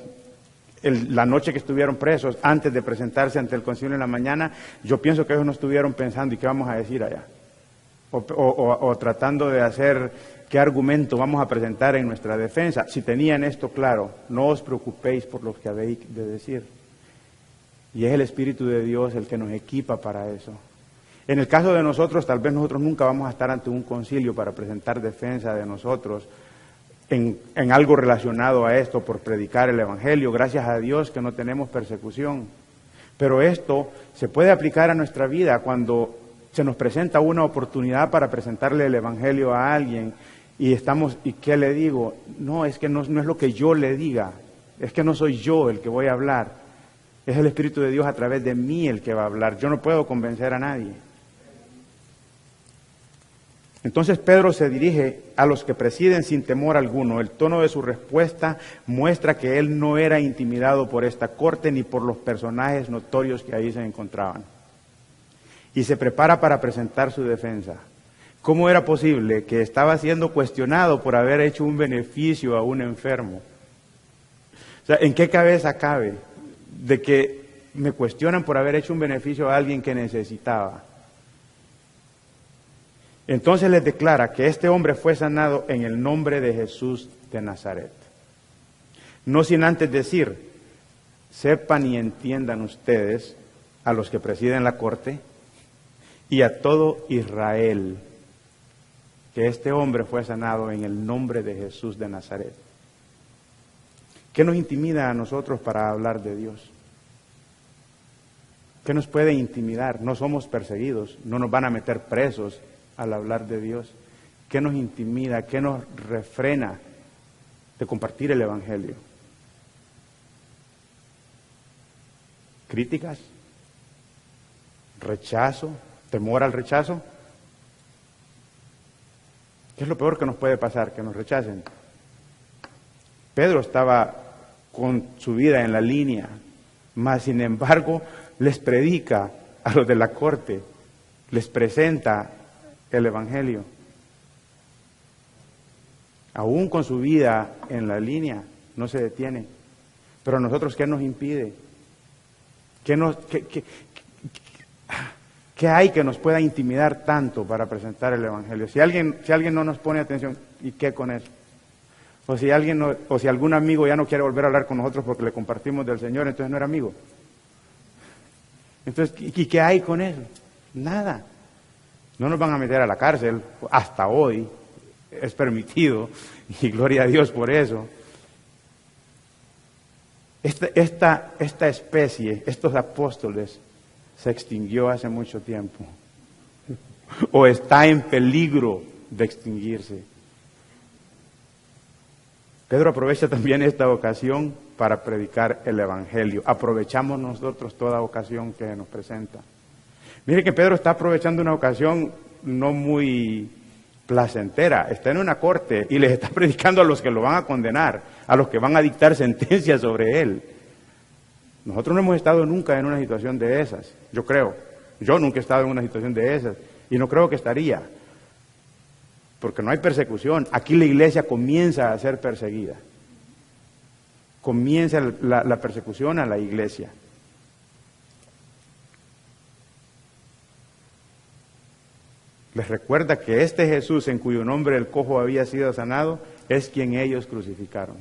la noche que estuvieron presos, antes de presentarse ante el concilio en la mañana, yo pienso que ellos no estuvieron pensando, ¿y qué vamos a decir allá? O tratando de hacer, ¿qué argumento vamos a presentar en nuestra defensa? Si tenían esto claro, no os preocupéis por lo que habéis de decir. Y es el Espíritu de Dios el que nos equipa para eso. En el caso de nosotros, tal vez nosotros nunca vamos a estar ante un concilio para presentar defensa de nosotros, en algo relacionado a esto, por predicar el Evangelio. Gracias a Dios que no tenemos persecución. Pero esto se puede aplicar a nuestra vida cuando se nos presenta una oportunidad para presentarle el Evangelio a alguien y ¿qué le digo? No, es que no es lo que yo le diga, es que no soy yo el que voy a hablar, es el Espíritu de Dios a través de mí el que va a hablar. Yo no puedo convencer a nadie. Entonces Pedro se dirige a los que presiden sin temor alguno. El tono de su respuesta muestra que él no era intimidado por esta corte ni por los personajes notorios que ahí se encontraban. Y se prepara para presentar su defensa. ¿Cómo era posible que estaba siendo cuestionado por haber hecho un beneficio a un enfermo? O sea, ¿en qué cabeza cabe de que me cuestionan por haber hecho un beneficio a alguien que necesitaba? Entonces les declara que este hombre fue sanado en el nombre de Jesús de Nazaret. No sin antes decir, sepan y entiendan ustedes, a los que presiden la corte y a todo Israel, que este hombre fue sanado en el nombre de Jesús de Nazaret. ¿Qué nos intimida a nosotros para hablar de Dios? ¿Qué nos puede intimidar? No somos perseguidos, no nos van a meter presos al hablar de Dios. ¿Qué nos intimida? ¿Qué nos refrena de compartir el Evangelio? ¿Críticas? ¿Rechazo? ¿Temor al rechazo? ¿Qué es lo peor que nos puede pasar? Que nos rechacen. Pedro estaba con su vida en la línea, mas sin embargo les predica a los de la corte, les presenta el Evangelio. Aún con su vida en la línea, no se detiene. Pero a nosotros, ¿qué nos impide? ¿Qué hay que nos pueda intimidar tanto para presentar el Evangelio? Si alguien no nos pone atención, ¿y qué con eso? O si algún amigo ya no quiere volver a hablar con nosotros porque le compartimos del Señor, entonces no era amigo. Entonces, ¿y qué hay con eso? Nada. No nos van a meter a la cárcel, hasta hoy es permitido, y gloria a Dios por eso. Esta especie, estos apóstoles, se extinguió hace mucho tiempo, o está en peligro de extinguirse. Pedro aprovecha también esta ocasión para predicar el Evangelio. Aprovechamos nosotros toda ocasión que nos presenta. Mire que Pedro está aprovechando una ocasión no muy placentera. Está en una corte y les está predicando a los que lo van a condenar, a los que van a dictar sentencias sobre él. Nosotros no hemos estado nunca en una situación de esas, yo creo. Yo nunca he estado en una situación de esas y no creo que estaría, porque no hay persecución. Aquí la iglesia comienza a ser perseguida. Comienza la persecución a la iglesia. Les recuerda que este Jesús, en cuyo nombre el cojo había sido sanado, es quien ellos crucificaron.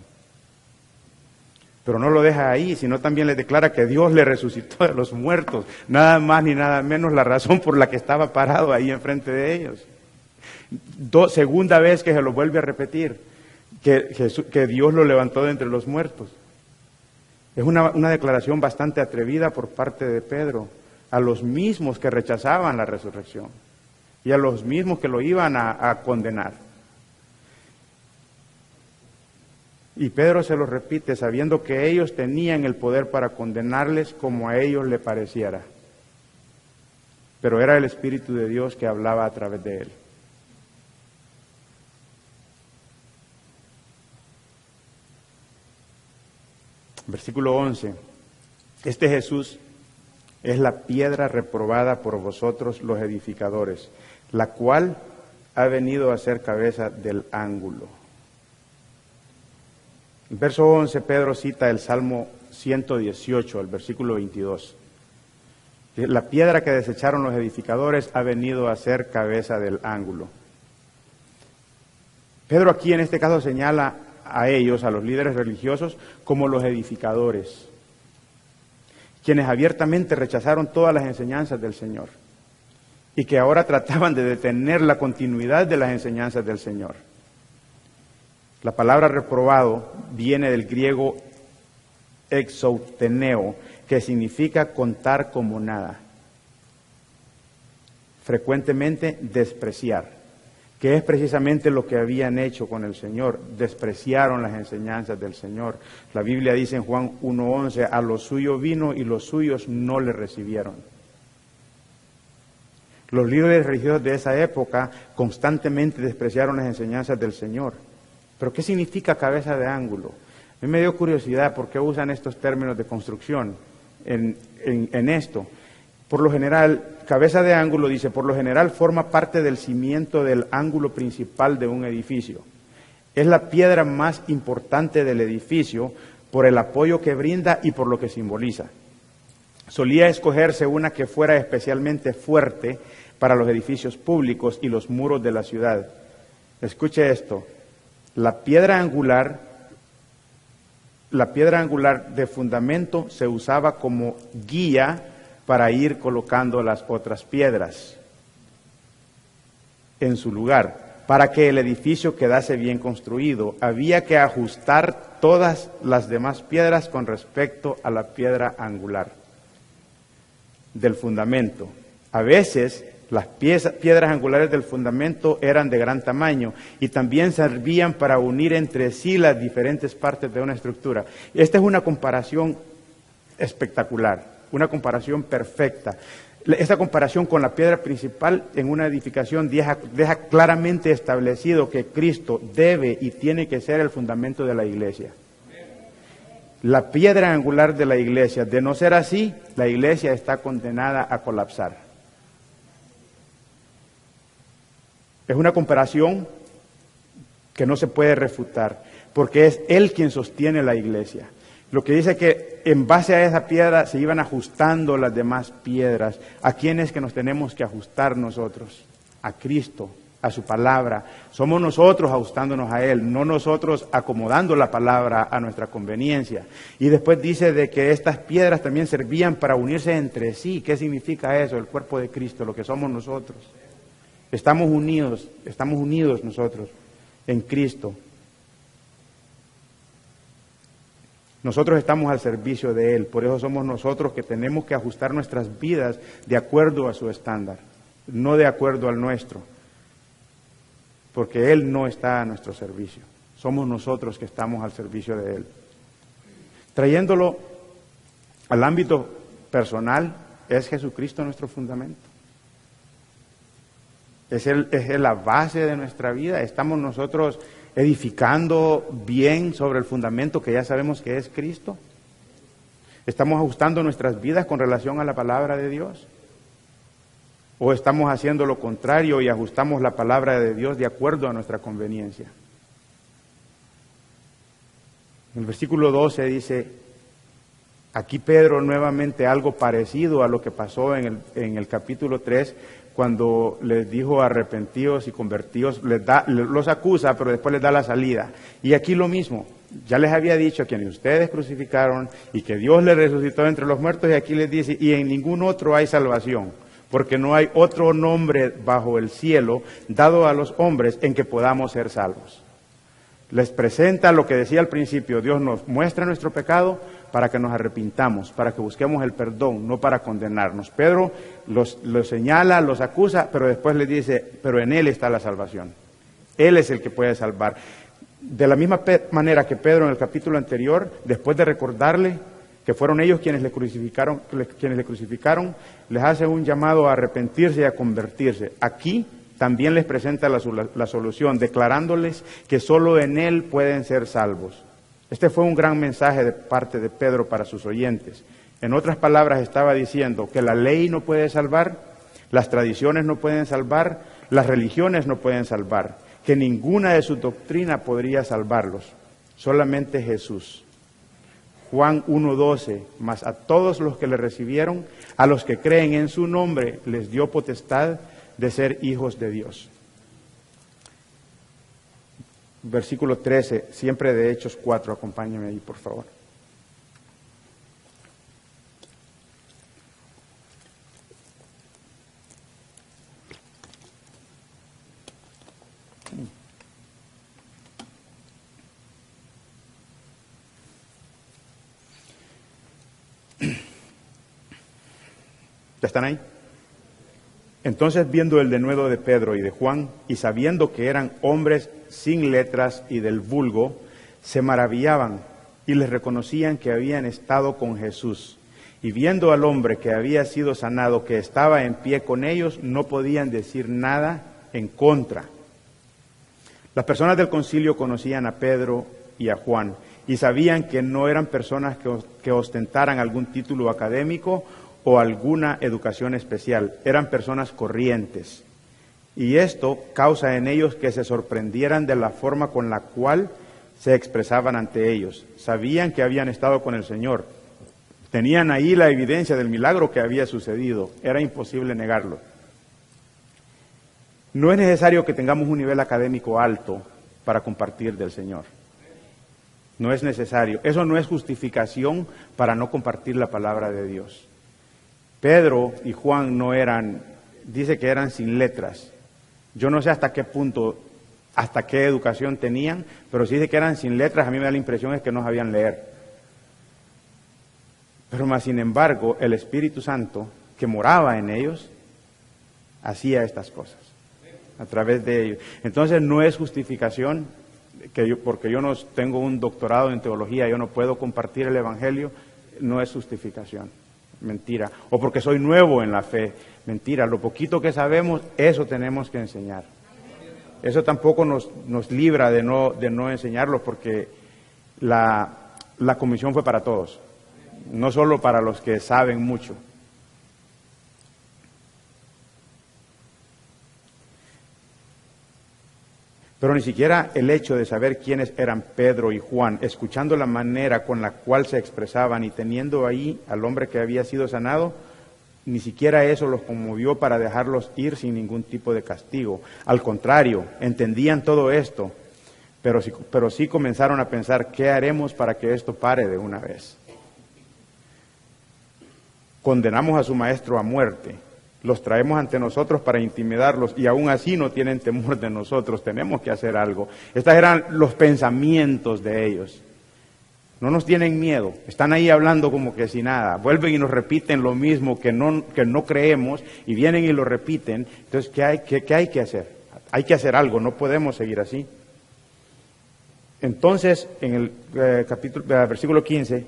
Pero no lo deja ahí, sino también les declara que Dios le resucitó de los muertos. Nada más ni nada menos la razón por la que estaba parado ahí enfrente de ellos. Segunda vez que se lo vuelve a repetir, que Dios lo levantó de entre los muertos. Es una declaración bastante atrevida por parte de Pedro a los mismos que rechazaban la resurrección y a los mismos que lo iban a condenar. Y Pedro se lo repite sabiendo que ellos tenían el poder para condenarles como a ellos le pareciera. Pero era el Espíritu de Dios que hablaba a través de él. Versículo 11. Este Jesús es la piedra reprobada por vosotros los edificadores, la cual ha venido a ser cabeza del ángulo. En verso 11 Pedro cita el Salmo 118, el versículo 22. La piedra que desecharon los edificadores ha venido a ser cabeza del ángulo. Pedro aquí en este caso señala a ellos, a los líderes religiosos, como los edificadores, quienes abiertamente rechazaron todas las enseñanzas del Señor y que ahora trataban de detener la continuidad de las enseñanzas del Señor. La palabra reprobado viene del griego exouteneo, que significa contar como nada. Frecuentemente despreciar, que es precisamente lo que habían hecho con el Señor. Despreciaron las enseñanzas del Señor. La Biblia dice en Juan 1:11, a lo suyo vino y los suyos no le recibieron. Los líderes religiosos de esa época constantemente despreciaron las enseñanzas del Señor. ¿Pero qué significa cabeza de ángulo? A mí me dio curiosidad por qué usan estos términos de construcción en esto. Por lo general, cabeza de ángulo, dice, por lo general forma parte del cimiento del ángulo principal de un edificio. Es la piedra más importante del edificio por el apoyo que brinda y por lo que simboliza. Solía escogerse una que fuera especialmente fuerte para los edificios públicos y los muros de la ciudad. Escuche esto. La piedra angular de fundamento se usaba como guía para ir colocando las otras piedras en su lugar. Para que el edificio quedase bien construido, había que ajustar todas las demás piedras con respecto a la piedra angular del fundamento. A veces las piedras angulares del fundamento eran de gran tamaño y también servían para unir entre sí las diferentes partes de una estructura. Esta es una comparación espectacular, una comparación perfecta. Esta comparación con la piedra principal en una edificación deja claramente establecido que Cristo debe y tiene que ser el fundamento de la iglesia. La piedra angular de la iglesia, de no ser así, la iglesia está condenada a colapsar. Es una comparación que no se puede refutar, porque es Él quien sostiene la iglesia. Lo que dice que en base a esa piedra se iban ajustando las demás piedras. ¿A quién es que nos tenemos que ajustar nosotros? A Cristo, a su palabra. Somos nosotros ajustándonos a Él, no nosotros acomodando la palabra a nuestra conveniencia. Y después dice de que estas piedras también servían para unirse entre sí. ¿Qué significa eso? El cuerpo de Cristo, lo que somos nosotros. Estamos unidos nosotros en Cristo. Nosotros estamos al servicio de Él, por eso somos nosotros que tenemos que ajustar nuestras vidas de acuerdo a su estándar, no de acuerdo al nuestro, porque Él no está a nuestro servicio, somos nosotros que estamos al servicio de Él. Trayéndolo al ámbito personal, ¿es Jesucristo nuestro fundamento? ¿Es la base de nuestra vida? ¿Estamos nosotros edificando bien sobre el fundamento que ya sabemos que es Cristo? ¿Estamos ajustando nuestras vidas con relación a la palabra de Dios? ¿O estamos haciendo lo contrario y ajustamos la palabra de Dios de acuerdo a nuestra conveniencia? En el versículo 12 dice, aquí Pedro nuevamente algo parecido a lo que pasó en el capítulo 3, cuando les dijo arrepentidos y convertidos, los acusa, pero después les da la salida. Y aquí lo mismo, ya les había dicho a quienes ustedes crucificaron y que Dios les resucitó entre los muertos, y aquí les dice, y en ningún otro hay salvación, porque no hay otro nombre bajo el cielo dado a los hombres en que podamos ser salvos. Les presenta lo que decía al principio, Dios nos muestra nuestro pecado, para que nos arrepintamos, para que busquemos el perdón, no para condenarnos. Pedro los señala, los acusa, pero después les dice, pero en Él está la salvación. Él es el que puede salvar. De la misma manera que Pedro en el capítulo anterior, después de recordarle que fueron ellos quienes le crucificaron, les hace un llamado a arrepentirse y a convertirse. Aquí también les presenta la solución, declarándoles que solo en Él pueden ser salvos. Este fue un gran mensaje de parte de Pedro para sus oyentes. En otras palabras, estaba diciendo que la ley no puede salvar, las tradiciones no pueden salvar, las religiones no pueden salvar, que ninguna de sus doctrinas podría salvarlos, solamente Jesús. Juan 1:12, mas a todos los que le recibieron, a los que creen en su nombre, les dio potestad de ser hijos de Dios. Versículo 13, siempre de Hechos 4, acompáñenme ahí, por favor. ¿Ya están ahí? Entonces, viendo el denuedo de Pedro y de Juan, y sabiendo que eran hombres sin letras y del vulgo, se maravillaban y les reconocían que habían estado con Jesús. Y viendo al hombre que había sido sanado, que estaba en pie con ellos, no podían decir nada en contra. Las personas del concilio conocían a Pedro y a Juan, y sabían que no eran personas que ostentaran algún título académico o alguna educación especial, eran personas corrientes. Y esto causa en ellos que se sorprendieran de la forma con la cual se expresaban ante ellos. Sabían que habían estado con el Señor. Tenían ahí la evidencia del milagro que había sucedido. Era imposible negarlo. No es necesario que tengamos un nivel académico alto para compartir del Señor. No es necesario. Eso no es justificación para no compartir la palabra de Dios. Pedro y Juan no eran, dice que eran sin letras. Yo no sé hasta qué punto, hasta qué educación tenían, pero si dice que eran sin letras, a mí me da la impresión es que no sabían leer. Pero más sin embargo, el Espíritu Santo que moraba en ellos, hacía estas cosas a través de ellos. Entonces no es justificación, porque yo no tengo un doctorado en teología, yo no puedo compartir el Evangelio, no es justificación. Mentira. O porque soy nuevo en la fe. Mentira. Lo poquito que sabemos, eso tenemos que enseñar. Eso tampoco nos libra de no enseñarlo, porque la comisión fue para todos, no solo para los que saben mucho. Pero ni siquiera el hecho de saber quiénes eran Pedro y Juan, escuchando la manera con la cual se expresaban y teniendo ahí al hombre que había sido sanado, ni siquiera eso los conmovió para dejarlos ir sin ningún tipo de castigo. Al contrario, entendían todo esto, pero sí comenzaron a pensar, ¿qué haremos para que esto pare de una vez? Condenamos a su maestro a muerte. Los traemos ante nosotros para intimidarlos y aún así no tienen temor de nosotros. Tenemos que hacer algo. Estos eran los pensamientos de ellos. No nos tienen miedo. Están ahí hablando como que si nada. Vuelven y nos repiten lo mismo que no creemos y vienen y lo repiten. Entonces, ¿qué hay que hacer? Hay que hacer algo. No podemos seguir así. Entonces, en el versículo 15,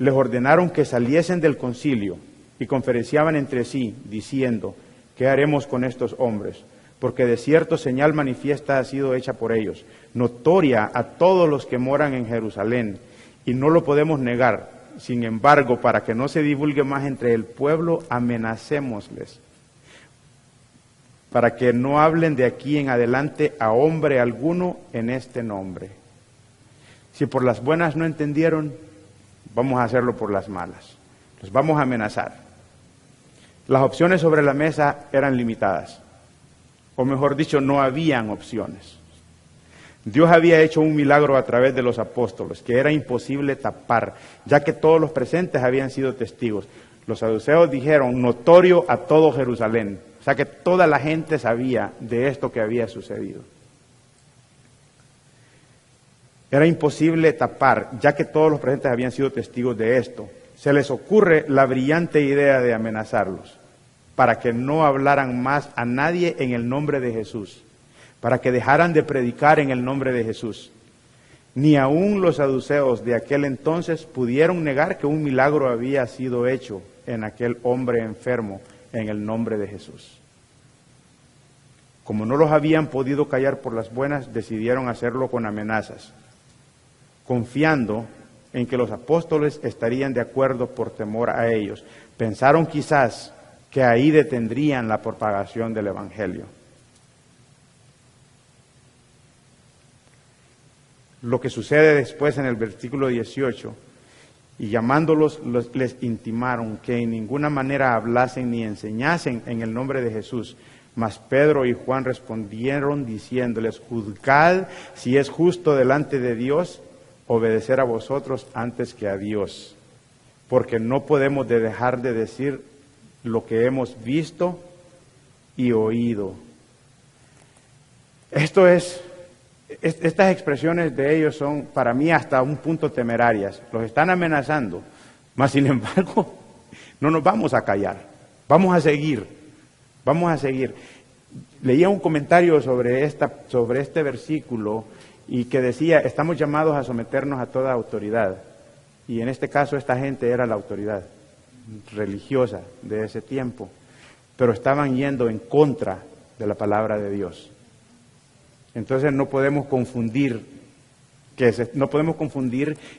les ordenaron que saliesen del concilio y conferenciaban entre sí, diciendo, ¿qué haremos con estos hombres? Porque de cierto señal manifiesta ha sido hecha por ellos, notoria a todos los que moran en Jerusalén, y no lo podemos negar. Sin embargo, para que no se divulgue más entre el pueblo, amenacémosles, para que no hablen de aquí en adelante a hombre alguno en este nombre. Si por las buenas no entendieron, vamos a hacerlo por las malas. Los vamos a amenazar. Las opciones sobre la mesa eran limitadas, o mejor dicho, no habían opciones. Dios había hecho un milagro a través de los apóstoles que era imposible tapar, ya que todos los presentes habían sido testigos. Los saduceos dijeron, notorio a todo Jerusalén, o sea que toda la gente sabía de esto que había sucedido. Era imposible tapar, ya que todos los presentes habían sido testigos de esto. Se les ocurre la brillante idea de amenazarlos para que no hablaran más a nadie en el nombre de Jesús, para que dejaran de predicar en el nombre de Jesús. Ni aun los saduceos de aquel entonces pudieron negar que un milagro había sido hecho en aquel hombre enfermo en el nombre de Jesús. Como no los habían podido callar por las buenas, decidieron hacerlo con amenazas, confiando en que los apóstoles estarían de acuerdo por temor a ellos. Pensaron quizás que ahí detendrían la propagación del Evangelio. Lo que sucede después en el versículo 18, y llamándolos les intimaron que en ninguna manera hablasen ni enseñasen en el nombre de Jesús. Mas Pedro y Juan respondieron diciéndoles: juzgad si es justo delante de Dios obedecer a vosotros antes que a Dios, porque no podemos dejar de decir lo que hemos visto y oído. Estas expresiones de ellos son para mí hasta un punto temerarias. Los están amenazando, mas sin embargo no nos vamos a callar, vamos a seguir. Leía un comentario sobre este versículo y que decía: estamos llamados a someternos a toda autoridad. Y en este caso esta gente era la autoridad religiosa de ese tiempo, pero estaban yendo en contra de la palabra de Dios. Entonces no podemos confundir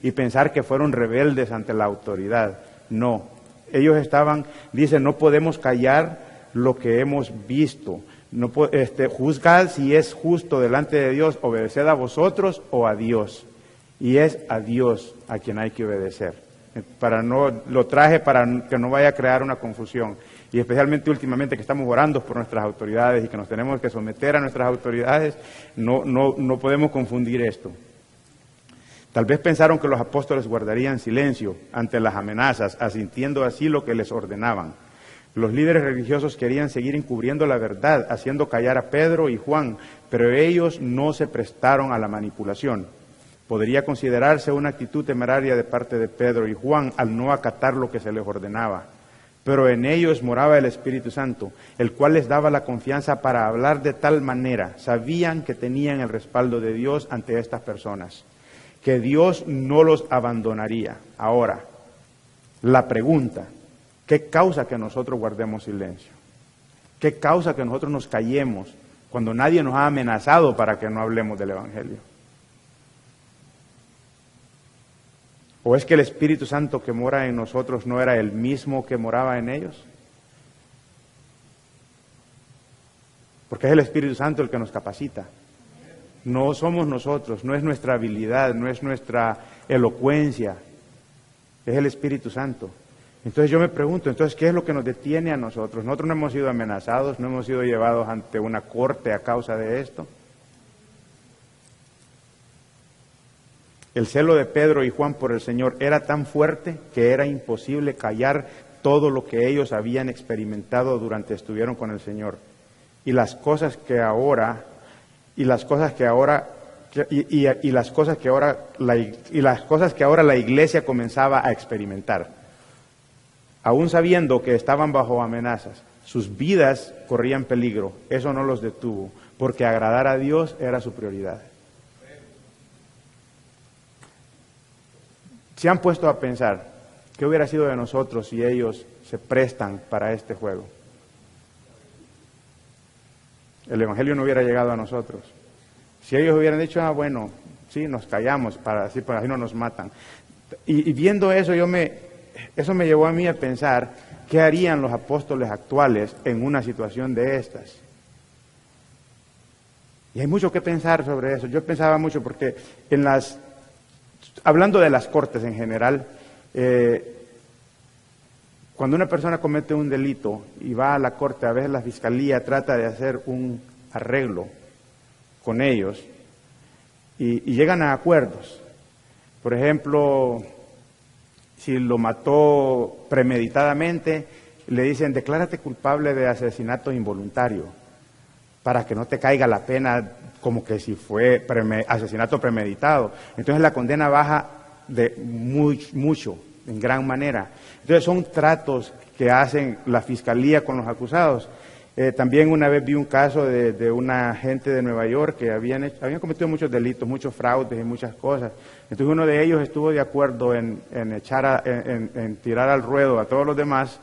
y pensar que fueron rebeldes ante la autoridad. No, ellos dicen, no podemos callar lo que hemos visto. No, juzgad si es justo delante de Dios, obedeced a vosotros o a Dios. Y es a Dios a quien hay que obedecer. Lo traje para que no vaya a crear una confusión. Y especialmente últimamente que estamos orando por nuestras autoridades y que nos tenemos que someter a nuestras autoridades, no podemos confundir esto. Tal vez pensaron que los apóstoles guardarían silencio ante las amenazas, asintiendo así lo que les ordenaban. Los líderes religiosos querían seguir encubriendo la verdad, haciendo callar a Pedro y Juan, pero ellos no se prestaron a la manipulación. Podría considerarse una actitud temeraria de parte de Pedro y Juan al no acatar lo que se les ordenaba. Pero en ellos moraba el Espíritu Santo, el cual les daba la confianza para hablar de tal manera. Sabían que tenían el respaldo de Dios ante estas personas, que Dios no los abandonaría. Ahora, la pregunta: ¿qué causa que nosotros guardemos silencio? ¿Qué causa que nosotros nos callemos cuando nadie nos ha amenazado para que no hablemos del Evangelio? ¿O es que el Espíritu Santo que mora en nosotros no era el mismo que moraba en ellos? Porque es el Espíritu Santo el que nos capacita. No somos nosotros, no es nuestra habilidad, no es nuestra elocuencia, es el Espíritu Santo. Entonces yo me pregunto, ¿qué es lo que nos detiene a nosotros? Nosotros no hemos sido amenazados, no hemos sido llevados ante una corte a causa de esto. El celo de Pedro y Juan por el Señor era tan fuerte que era imposible callar todo lo que ellos habían experimentado durante estuvieron con el Señor. Y las cosas que ahora la iglesia comenzaba a experimentar. Aún sabiendo que estaban bajo amenazas, sus vidas corrían peligro. Eso no los detuvo, porque agradar a Dios era su prioridad. ¿Se han puesto a pensar qué hubiera sido de nosotros si ellos se prestan para este juego? El Evangelio no hubiera llegado a nosotros. Si ellos hubieran dicho, bueno, sí, nos callamos, así no nos matan. Y viendo eso, eso me llevó a mí a pensar, ¿qué harían los apóstoles actuales en una situación de estas? Y hay mucho que pensar sobre eso. Yo pensaba mucho porque hablando de las cortes en general, cuando una persona comete un delito y va a la corte, a veces la fiscalía trata de hacer un arreglo con ellos y llegan a acuerdos. Por ejemplo, si lo mató premeditadamente, le dicen, declárate culpable de asesinato involuntario, para que no te caiga la pena como que si fue asesinato premeditado. Entonces la condena baja de mucho, en gran manera. Entonces son tratos que hacen la fiscalía con los acusados. También una vez vi un caso de una gente de Nueva York que habían cometido muchos delitos, muchos fraudes y muchas cosas. Entonces uno de ellos estuvo de acuerdo en tirar al ruedo a todos los demás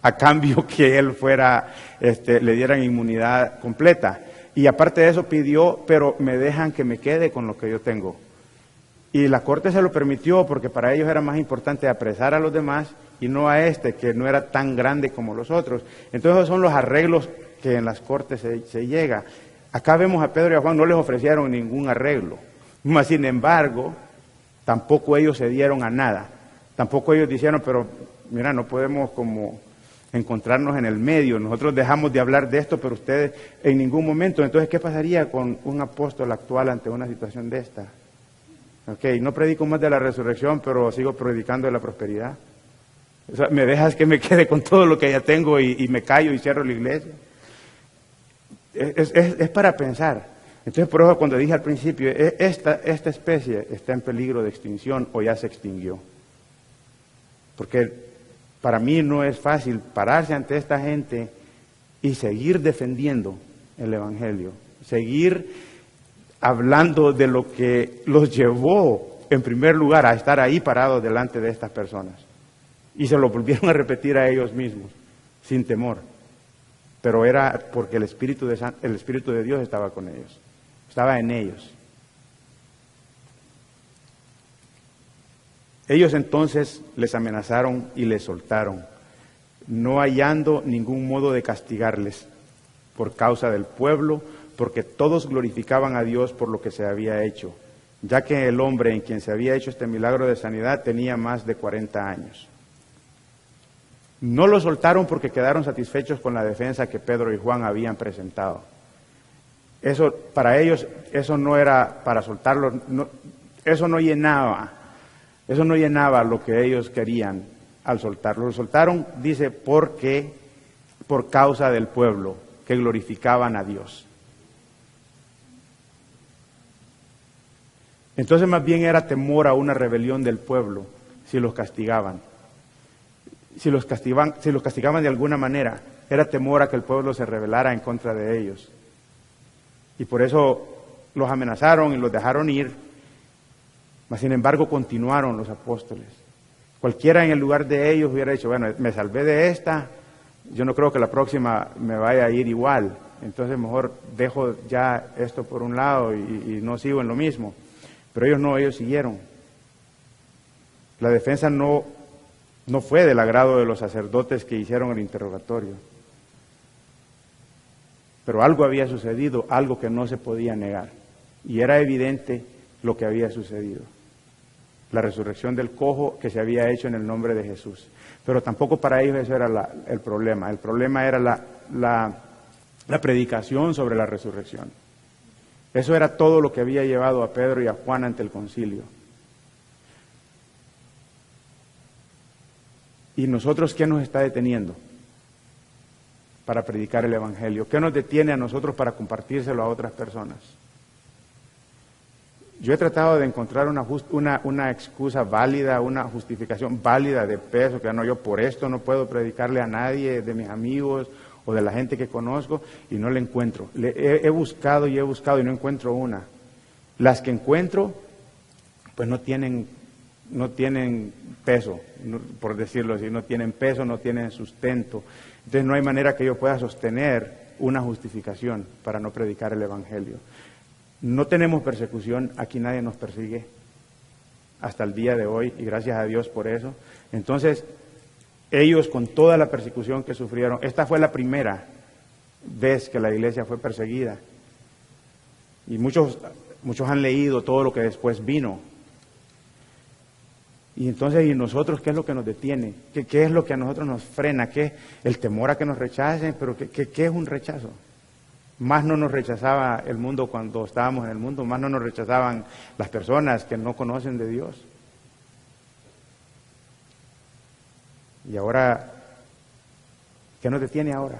a cambio que él le dieran inmunidad completa. Y aparte de eso pidió, pero me dejan que me quede con lo que yo tengo. Y la corte se lo permitió porque para ellos era más importante apresar a los demás y no a que no era tan grande como los otros. Entonces esos son los arreglos que en las cortes se llega. Acá vemos a Pedro y a Juan, no les ofrecieron ningún arreglo. Mas, sin embargo, tampoco ellos se dieron a nada. Tampoco ellos dijeron, pero mira, no podemos como encontrarnos en el medio. Nosotros dejamos de hablar de esto, pero ustedes en ningún momento. Entonces, ¿qué pasaría con un apóstol actual ante una situación de esta? No predico más de la resurrección, pero sigo predicando de la prosperidad. O sea, ¿me dejas que me quede con todo lo que ya tengo y me callo y cierro la iglesia? Es para pensar. Entonces, por eso cuando dije al principio, esta especie está en peligro de extinción o ya se extinguió. Porque para mí no es fácil pararse ante esta gente y seguir defendiendo el Evangelio, seguir hablando de lo que los llevó en primer lugar a estar ahí parados delante de estas personas. Y se lo volvieron a repetir a ellos mismos, sin temor. Pero era porque el Espíritu de Dios estaba con ellos, estaba en ellos. Ellos entonces les amenazaron y les soltaron, no hallando ningún modo de castigarles por causa del pueblo, porque todos glorificaban a Dios por lo que se había hecho, ya que el hombre en quien se había hecho este milagro de sanidad tenía más de 40 años. No lo soltaron porque quedaron satisfechos con la defensa que Pedro y Juan habían presentado. Eso, para ellos, eso no era para soltarlo, eso no llenaba lo que ellos querían al soltarlo. Lo soltaron, dice, por causa del pueblo, que glorificaban a Dios. Entonces más bien era temor a una rebelión del pueblo si los castigaban. Si los castigaban de alguna manera, era temor a que el pueblo se rebelara en contra de ellos. Y por eso los amenazaron y los dejaron ir, mas sin embargo continuaron los apóstoles. Cualquiera en el lugar de ellos hubiera dicho, bueno, me salvé de esta, yo no creo que la próxima me vaya a ir igual, entonces mejor dejo ya esto por un lado y no sigo en lo mismo. Pero ellos no, ellos siguieron. La defensa no fue del agrado de los sacerdotes que hicieron el interrogatorio. Pero algo había sucedido, algo que no se podía negar. Y era evidente lo que había sucedido. La resurrección del cojo que se había hecho en el nombre de Jesús. Pero tampoco para ellos eso era el problema. El problema era la predicación sobre la resurrección. Eso era todo lo que había llevado a Pedro y a Juan ante el concilio. ¿Y nosotros qué nos está deteniendo para predicar el Evangelio? ¿Qué nos detiene a nosotros para compartírselo a otras personas? Yo he tratado de encontrar una excusa válida, una justificación válida de peso, que no, yo por esto no puedo predicarle a nadie de mis amigos o de la gente que conozco, y no la encuentro. He buscado y no encuentro una. Las que encuentro, pues no tienen peso, por decirlo así, no tienen peso, no tienen sustento. Entonces no hay manera que yo pueda sostener una justificación para no predicar el Evangelio. No tenemos persecución, aquí nadie nos persigue hasta el día de hoy, y gracias a Dios por eso. Entonces, ellos con toda la persecución que sufrieron, esta fue la primera vez que la iglesia fue perseguida. Y muchos han leído todo lo que después vino. Y entonces, ¿y nosotros qué es lo que nos detiene? ¿Qué es lo que a nosotros nos frena? ¿Qué es el temor a que nos rechacen? Pero ¿qué es un rechazo? Más no nos rechazaba el mundo cuando estábamos en el mundo, más no nos rechazaban las personas que no conocen de Dios. Y ahora, ¿qué nos detiene ahora?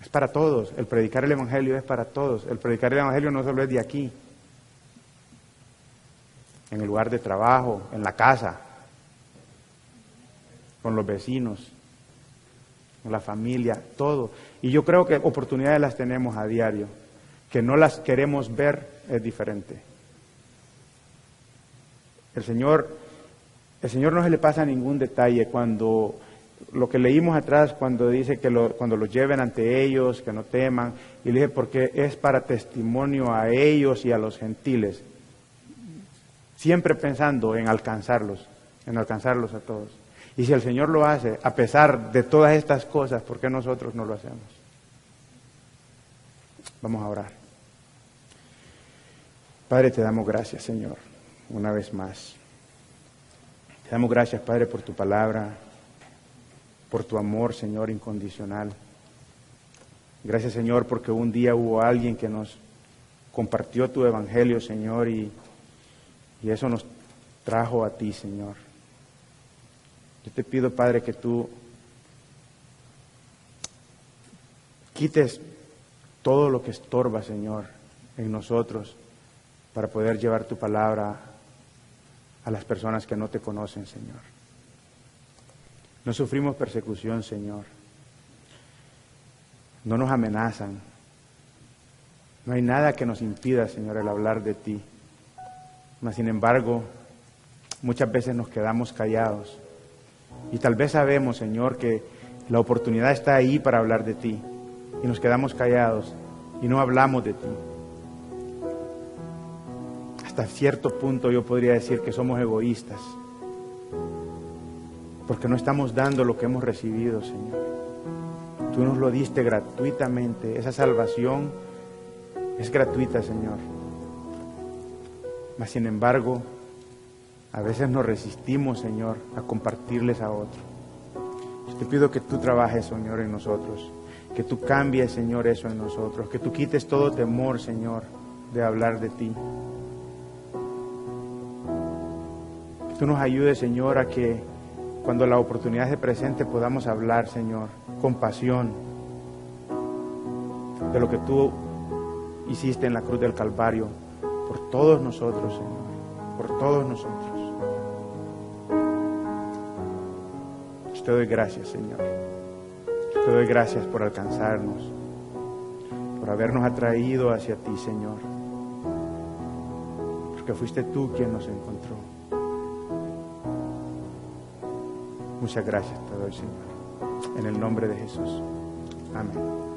Es para todos. El predicar el Evangelio es para todos. El predicar el Evangelio no solo es de aquí. En el lugar de trabajo, en la casa, con los vecinos, con la familia, todo. Y yo creo que oportunidades las tenemos a diario. Que no las queremos ver es diferente. El Señor no se le pasa ningún detalle cuando lo que leímos atrás, cuando dice que cuando los lleven ante ellos, que no teman, y le dije porque es para testimonio a ellos y a los gentiles, siempre pensando en alcanzarlos a todos. Y si el Señor lo hace, a pesar de todas estas cosas, ¿por qué nosotros no lo hacemos? Vamos a orar. Padre, te damos gracias, Señor, una vez más. Te damos gracias, Padre, por tu palabra, por tu amor, Señor, incondicional. Gracias, Señor, porque un día hubo alguien que nos compartió tu evangelio, Señor, y eso nos trajo a ti, Señor. Yo te pido, Padre, que tú quites todo lo que estorba, Señor, en nosotros para poder llevar tu palabra a las personas que no te conocen, Señor. No sufrimos persecución, Señor. No nos amenazan. No hay nada que nos impida, Señor, el hablar de ti. Mas, sin embargo, muchas veces nos quedamos callados. Y tal vez sabemos, Señor, que la oportunidad está ahí para hablar de ti. Y nos quedamos callados y no hablamos de ti. Hasta cierto punto yo podría decir que somos egoístas. Porque no estamos dando lo que hemos recibido, Señor. Tú nos lo diste gratuitamente. Esa salvación es gratuita, Señor. Mas, sin embargo, a veces nos resistimos, Señor, a compartirles a otros. Yo te pido que tú trabajes, Señor, en nosotros. Que tú cambies, Señor, eso en nosotros. Que tú quites todo temor, Señor, de hablar de ti. Que tú nos ayudes, Señor, a que cuando la oportunidad se presente podamos hablar, Señor, con pasión de lo que tú hiciste en la cruz del Calvario por todos nosotros, Señor, por todos nosotros. Te doy gracias, Señor. Te doy gracias por alcanzarnos, por habernos atraído hacia ti, Señor, porque fuiste tú quien nos encontró. Muchas gracias te doy, Señor, en el nombre de Jesús. Amén.